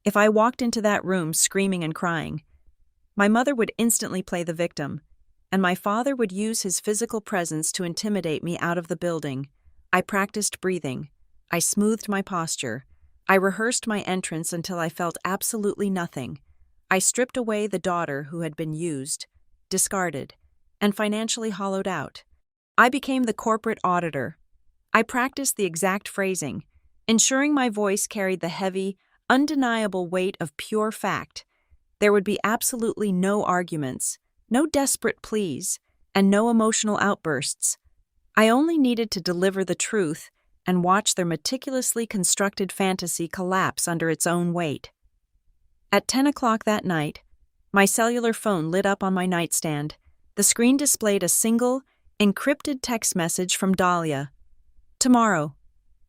If I walked into that room screaming and crying, my mother would instantly play the victim, and my father would use his physical presence to intimidate me out of the building. I practiced breathing. I smoothed my posture. I rehearsed my entrance until I felt absolutely nothing. I stripped away the daughter who had been used, discarded, and financially hollowed out. I became the corporate auditor. I practiced the exact phrasing, ensuring my voice carried the heavy, undeniable weight of pure fact. There would be absolutely no arguments, no desperate pleas, and no emotional outbursts. I only needed to deliver the truth and watch their meticulously constructed fantasy collapse under its own weight. At 10:00 that night, my cellular phone lit up on my nightstand. The screen displayed a single, encrypted text message from Dahlia. "Tomorrow."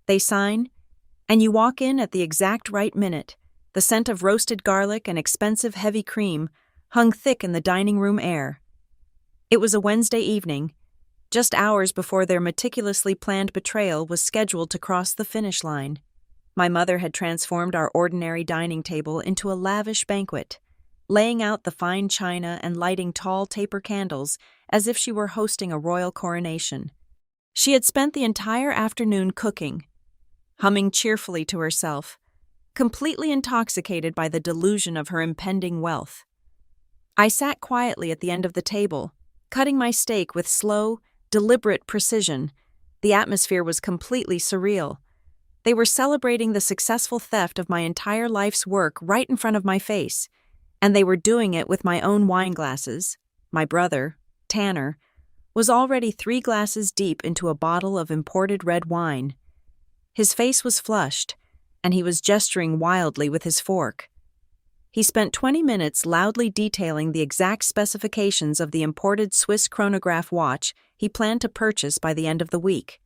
They sign, and you walk in at the exact right minute. The scent of roasted garlic and expensive heavy cream hung thick in the dining room air. It was a Wednesday evening, just hours before their meticulously planned betrayal was scheduled to cross the finish line. My mother had transformed our ordinary dining table into a lavish banquet, laying out the fine china and lighting tall taper candles as if she were hosting a royal coronation. She had spent the entire afternoon cooking, humming cheerfully to herself, completely intoxicated by the delusion of her impending wealth. I sat quietly at the end of the table, cutting my steak with slow, deliberate precision. The atmosphere was completely surreal. They were celebrating the successful theft of my entire life's work right in front of my face, and they were doing it with my own wine glasses. My brother, Tanner, was already 3 glasses deep into a bottle of imported red wine. His face was flushed, and he was gesturing wildly with his fork. He spent 20 minutes loudly detailing the exact specifications of the imported Swiss chronograph watch he planned to purchase by the end of the week.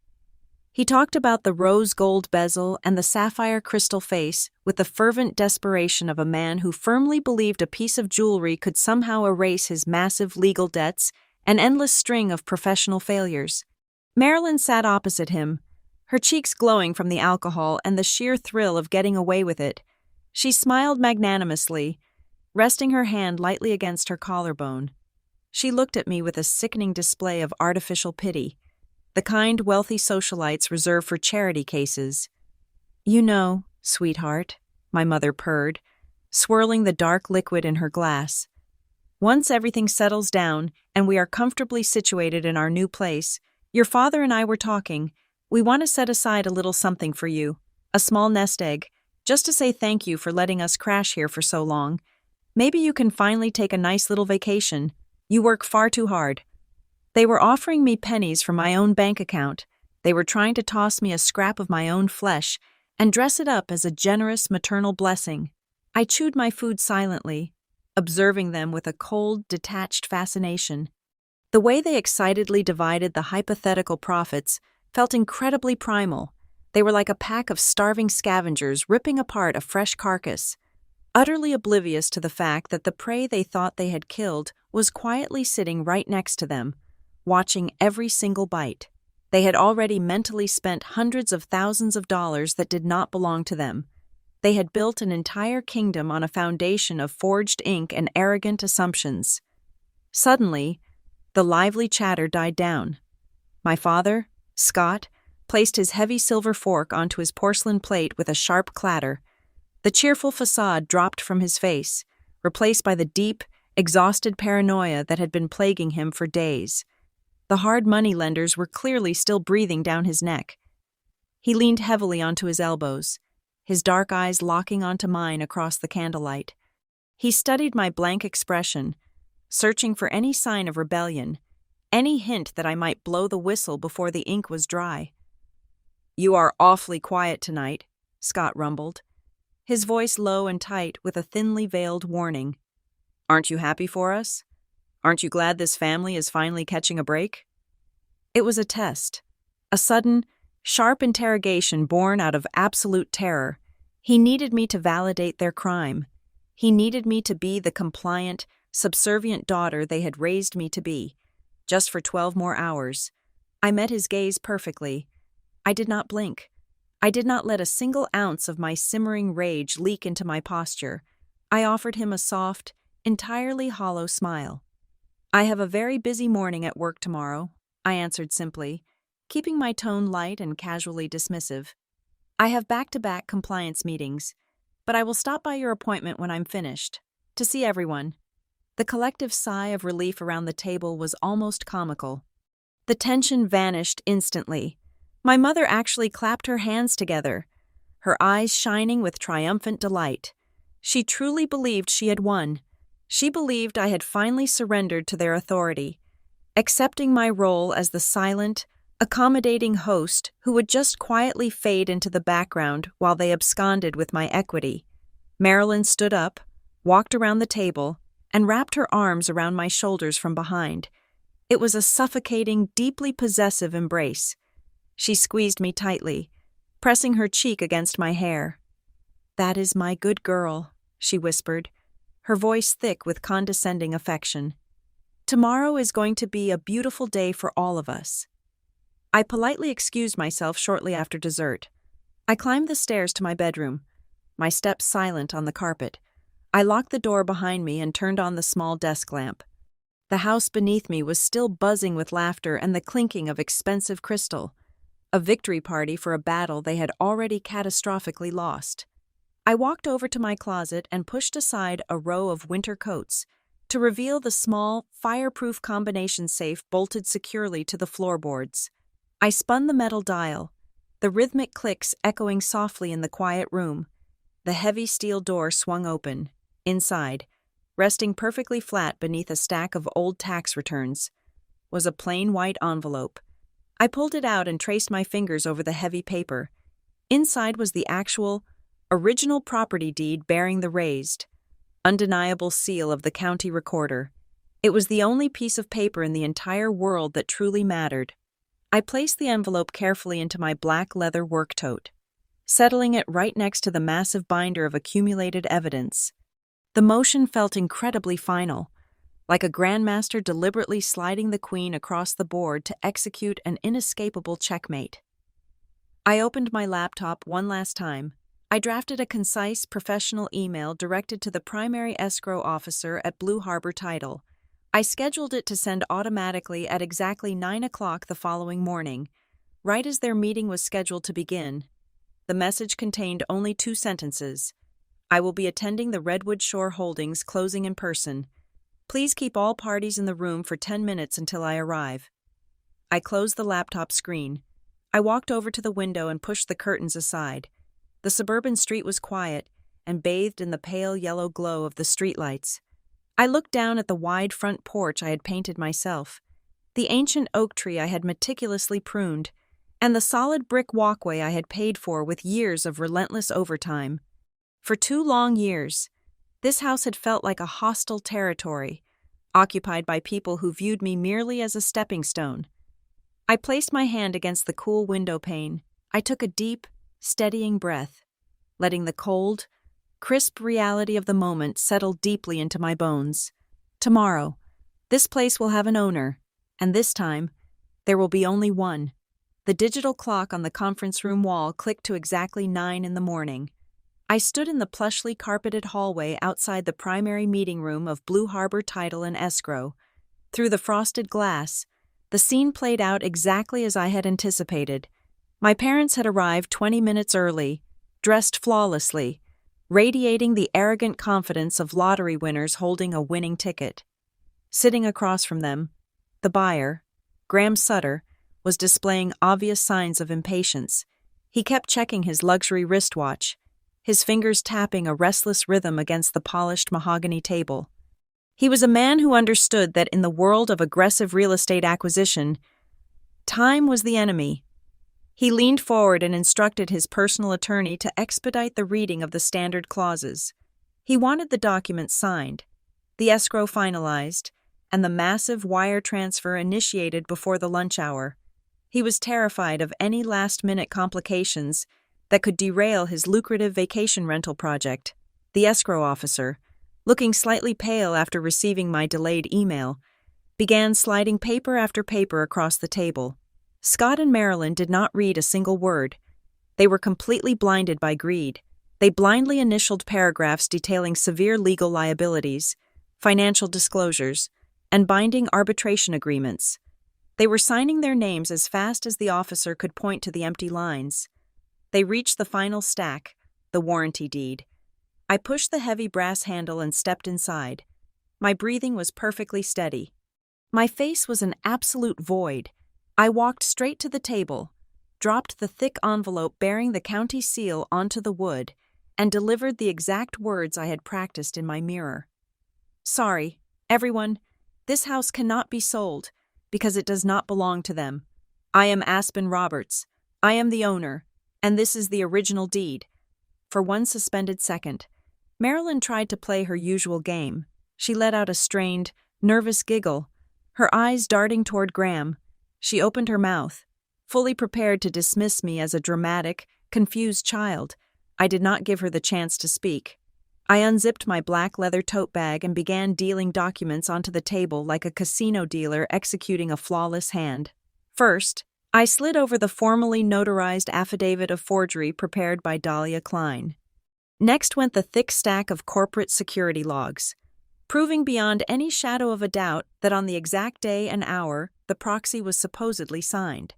He talked about the rose gold bezel and the sapphire crystal face with the fervent desperation of a man who firmly believed a piece of jewelry could somehow erase his massive legal debts and endless string of professional failures. Marilyn sat opposite him, her cheeks glowing from the alcohol and the sheer thrill of getting away with it. She smiled magnanimously, resting her hand lightly against her collarbone. She looked at me with a sickening display of artificial pity, the kind wealthy socialites reserve for charity cases. "You know, sweetheart," my mother purred, swirling the dark liquid in her glass. "Once everything settles down and we are comfortably situated in our new place, your father and I were talking. We want to set aside a little something for you, a small nest egg, just to say thank you for letting us crash here for so long. Maybe you can finally take a nice little vacation. You work far too hard." They were offering me pennies from my own bank account. They were trying to toss me a scrap of my own flesh and dress it up as a generous maternal blessing. I chewed my food silently, observing them with a cold, detached fascination. The way they excitedly divided the hypothetical profits felt incredibly primal. They were like a pack of starving scavengers ripping apart a fresh carcass, utterly oblivious to the fact that the prey they thought they had killed was quietly sitting right next to them, watching every single bite. They had already mentally spent hundreds of thousands of dollars that did not belong to them. They had built an entire kingdom on a foundation of forged ink and arrogant assumptions. Suddenly, the lively chatter died down. My father, Scott, placed his heavy silver fork onto his porcelain plate with a sharp clatter. The cheerful facade dropped from his face, replaced by the deep, exhausted paranoia that had been plaguing him for days. The hard money lenders were clearly still breathing down his neck. He leaned heavily onto his elbows, his dark eyes locking onto mine across the candlelight. He studied my blank expression, searching for any sign of rebellion, any hint that I might blow the whistle before the ink was dry. "You are awfully quiet tonight," Scott rumbled, his voice low and tight with a thinly veiled warning. "Aren't you happy for us? Aren't you glad this family is finally catching a break?" It was a test, a sudden, sharp interrogation born out of absolute terror. He needed me to validate their crime. He needed me to be the compliant, subservient daughter they had raised me to be, just for 12 more hours. I met his gaze perfectly. I did not blink. I did not let a single ounce of my simmering rage leak into my posture. I offered him a soft, entirely hollow smile. "I have a very busy morning at work tomorrow," I answered simply, keeping my tone light and casually dismissive. "I have back-to-back compliance meetings, but I will stop by your appointment when I'm finished, to see everyone." The collective sigh of relief around the table was almost comical. The tension vanished instantly. My mother actually clapped her hands together, her eyes shining with triumphant delight. She truly believed she had won. She believed I had finally surrendered to their authority, accepting my role as the silent, accommodating host who would just quietly fade into the background while they absconded with my equity. Marilyn stood up, walked around the table, and wrapped her arms around my shoulders from behind. It was a suffocating, deeply possessive embrace. She squeezed me tightly, pressing her cheek against my hair. "That is my good girl," she whispered, her voice thick with condescending affection. "Tomorrow is going to be a beautiful day for all of us." I politely excused myself shortly after dessert. I climbed the stairs to my bedroom, my steps silent on the carpet. I locked the door behind me and turned on the small desk lamp. The house beneath me was still buzzing with laughter and the clinking of expensive crystal, a victory party for a battle they had already catastrophically lost. I walked over to my closet and pushed aside a row of winter coats to reveal the small, fireproof combination safe bolted securely to the floorboards. I spun the metal dial, the rhythmic clicks echoing softly in the quiet room. The heavy steel door swung open. Inside, resting perfectly flat beneath a stack of old tax returns, was a plain white envelope. I pulled it out and traced my fingers over the heavy paper. Inside was the actual, original property deed bearing the raised, undeniable seal of the county recorder. It was the only piece of paper in the entire world that truly mattered. I placed the envelope carefully into my black leather work tote, settling it right next to the massive binder of accumulated evidence. The motion felt incredibly final, like a grandmaster deliberately sliding the queen across the board to execute an inescapable checkmate. I opened my laptop one last time. I drafted a concise, professional email directed to the primary escrow officer at Blue Harbor Title. I scheduled it to send automatically at exactly 9 o'clock the following morning, right as their meeting was scheduled to begin. The message contained only 2 sentences. I will be attending the Redwood Shore Holdings closing in person. Please keep all parties in the room for 10 minutes until I arrive. I closed the laptop screen. I walked over to the window and pushed the curtains aside. The suburban street was quiet and bathed in the pale yellow glow of the streetlights. I looked down at the wide front porch I had painted myself, the ancient oak tree I had meticulously pruned, and the solid brick walkway I had paid for with years of relentless overtime. For 2 long years, this house had felt like a hostile territory, occupied by people who viewed me merely as a stepping stone. I placed my hand against the cool window pane. I took a deep, steadying breath, letting the cold, crisp reality of the moment settle deeply into my bones. Tomorrow, this place will have an owner, and this time, there will be only one. The digital clock on the conference room wall clicked to exactly 9 in the morning. I stood in the plushly carpeted hallway outside the primary meeting room of Blue Harbor Title and Escrow. Through the frosted glass, the scene played out exactly as I had anticipated. My parents had arrived 20 minutes early, dressed flawlessly, radiating the arrogant confidence of lottery winners holding a winning ticket. Sitting across from them, the buyer, Graham Sutter, was displaying obvious signs of impatience. He kept checking his luxury wristwatch, his fingers tapping a restless rhythm against the polished mahogany table. He was a man who understood that in the world of aggressive real estate acquisition, time was the enemy. He leaned forward and instructed his personal attorney to expedite the reading of the standard clauses. He wanted the documents signed, the escrow finalized, and the massive wire transfer initiated before the lunch hour. He was terrified of any last-minute complications that could derail his lucrative vacation rental project. The escrow officer, looking slightly pale after receiving my delayed email, began sliding paper after paper across the table. Scott and Marilyn did not read a single word. They were completely blinded by greed. They blindly initialed paragraphs detailing severe legal liabilities, financial disclosures, and binding arbitration agreements. They were signing their names as fast as the officer could point to the empty lines. They reached the final stack, the warranty deed. I pushed the heavy brass handle and stepped inside. My breathing was perfectly steady. My face was an absolute void. I walked straight to the table, dropped the thick envelope bearing the county seal onto the wood, and delivered the exact words I had practiced in my mirror. Sorry, everyone, this house cannot be sold because it does not belong to them. I am Aspen Roberts. I am the owner, and this is the original deed. For one suspended second, Marilyn tried to play her usual game. She let out a strained, nervous giggle, her eyes darting toward Graham. She opened her mouth, fully prepared to dismiss me as a dramatic, confused child. I did not give her the chance to speak. I unzipped my black leather tote bag and began dealing documents onto the table like a casino dealer executing a flawless hand. First, I slid over the formally notarized affidavit of forgery prepared by Dahlia Klein. Next went the thick stack of corporate security logs, proving beyond any shadow of a doubt that on the exact day and hour the proxy was supposedly signed.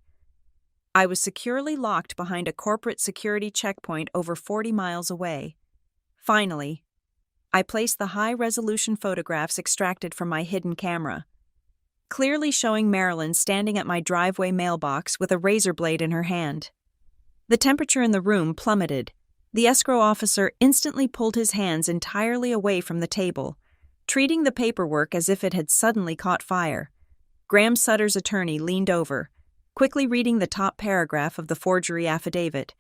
I was securely locked behind a corporate security checkpoint over 40 miles away. Finally, I placed the high-resolution photographs extracted from my hidden camera, clearly showing Marilyn standing at my driveway mailbox with a razor blade in her hand. The temperature in the room plummeted. The escrow officer instantly pulled his hands entirely away from the table, treating the paperwork as if it had suddenly caught fire. Graham Sutter's attorney leaned over, quickly reading the top paragraph of the forgery affidavit.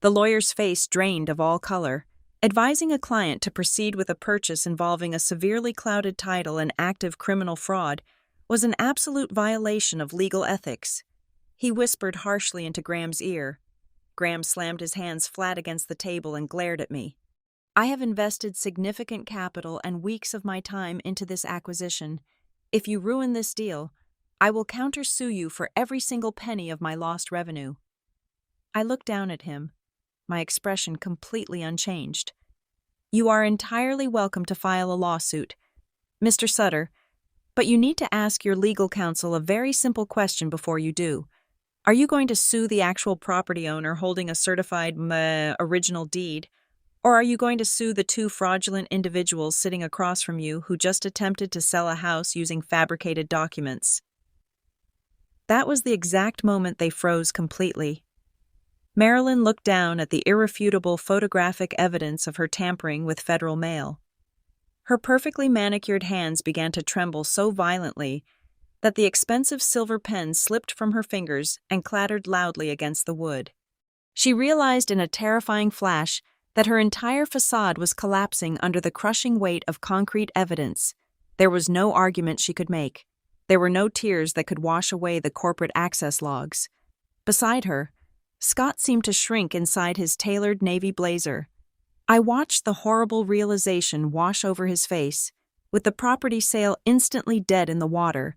The lawyer's face drained of all color. Advising a client to proceed with a purchase involving a severely clouded title and active criminal fraud was an absolute violation of legal ethics. He whispered harshly into Graham's ear. Graham slammed his hands flat against the table and glared at me. I have invested significant capital and weeks of my time into this acquisition. If you ruin this deal, I will countersue you for every single penny of my lost revenue. I looked down at him, my expression completely unchanged. You are entirely welcome to file a lawsuit, Mr. Sutter, but you need to ask your legal counsel a very simple question before you do. Are you going to sue the actual property owner holding a certified original deed, or are you going to sue the two fraudulent individuals sitting across from you who just attempted to sell a house using fabricated documents? That was the exact moment they froze completely. Marilyn looked down at the irrefutable photographic evidence of her tampering with federal mail. Her perfectly manicured hands began to tremble so violently that the expensive silver pen slipped from her fingers and clattered loudly against the wood. She realized in a terrifying flash that her entire facade was collapsing under the crushing weight of concrete evidence. There was no argument she could make. There were no tears that could wash away the corporate access logs. Beside her, Scott seemed to shrink inside his tailored navy blazer. I watched the horrible realization wash over his face, with the property sale instantly dead in the water.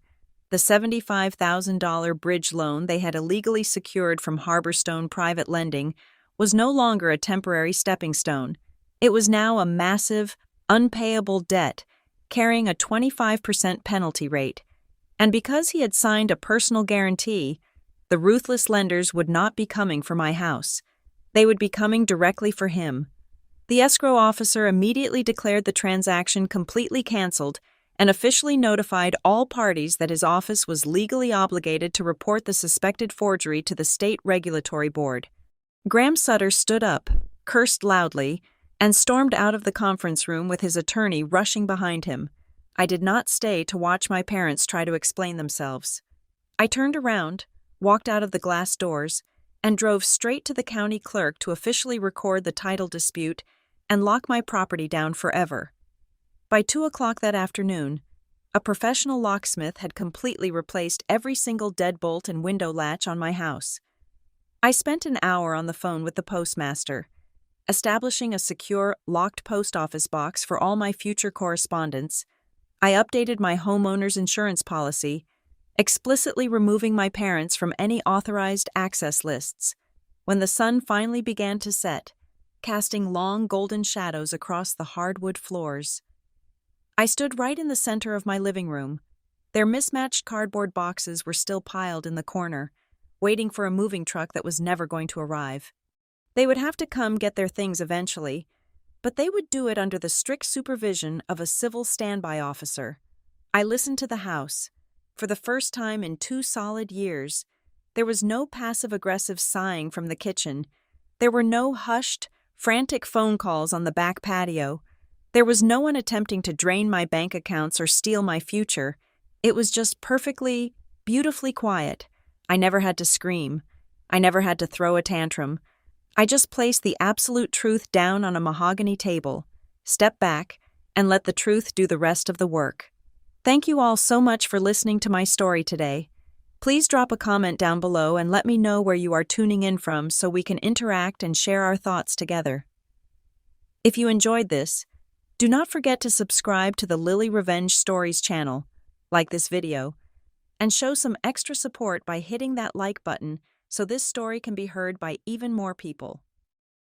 The $75,000 bridge loan they had illegally secured from Harborstone Private Lending was no longer a temporary stepping stone. It was now a massive, unpayable debt, carrying a 25% penalty rate. And because he had signed a personal guarantee, the ruthless lenders would not be coming for my house. They would be coming directly for him. The escrow officer immediately declared the transaction completely canceled and officially notified all parties that his office was legally obligated to report the suspected forgery to the state regulatory board. Graham Sutter stood up, cursed loudly, and stormed out of the conference room with his attorney rushing behind him. I did not stay to watch my parents try to explain themselves. I turned around, walked out of the glass doors, and drove straight to the county clerk to officially record the title dispute and lock my property down forever. By 2 o'clock that afternoon, a professional locksmith had completely replaced every single deadbolt and window latch on my house. I spent an hour on the phone with the postmaster, establishing a secure, locked post office box for all my future correspondence. I updated my homeowner's insurance policy, explicitly removing my parents from any authorized access lists. When the sun finally began to set, casting long golden shadows across the hardwood floors, I stood right in the center of my living room. Their mismatched cardboard boxes were still piled in the corner, waiting for a moving truck that was never going to arrive. They would have to come get their things eventually, but they would do it under the strict supervision of a civil standby officer. I listened to the house. For the first time in 2 solid years, there was no passive-aggressive sighing from the kitchen. There were no hushed, frantic phone calls on the back patio. There was no one attempting to drain my bank accounts or steal my future. It was just perfectly, beautifully quiet. I never had to scream. I never had to throw a tantrum. I just placed the absolute truth down on a mahogany table, stepped back, and let the truth do the rest of the work. Thank you all so much for listening to my story today. Please drop a comment down below and let me know where you are tuning in from so we can interact and share our thoughts together. If you enjoyed this, do not forget to subscribe to the Lily Revenge Stories channel, like this video, and show some extra support by hitting that like button so this story can be heard by even more people.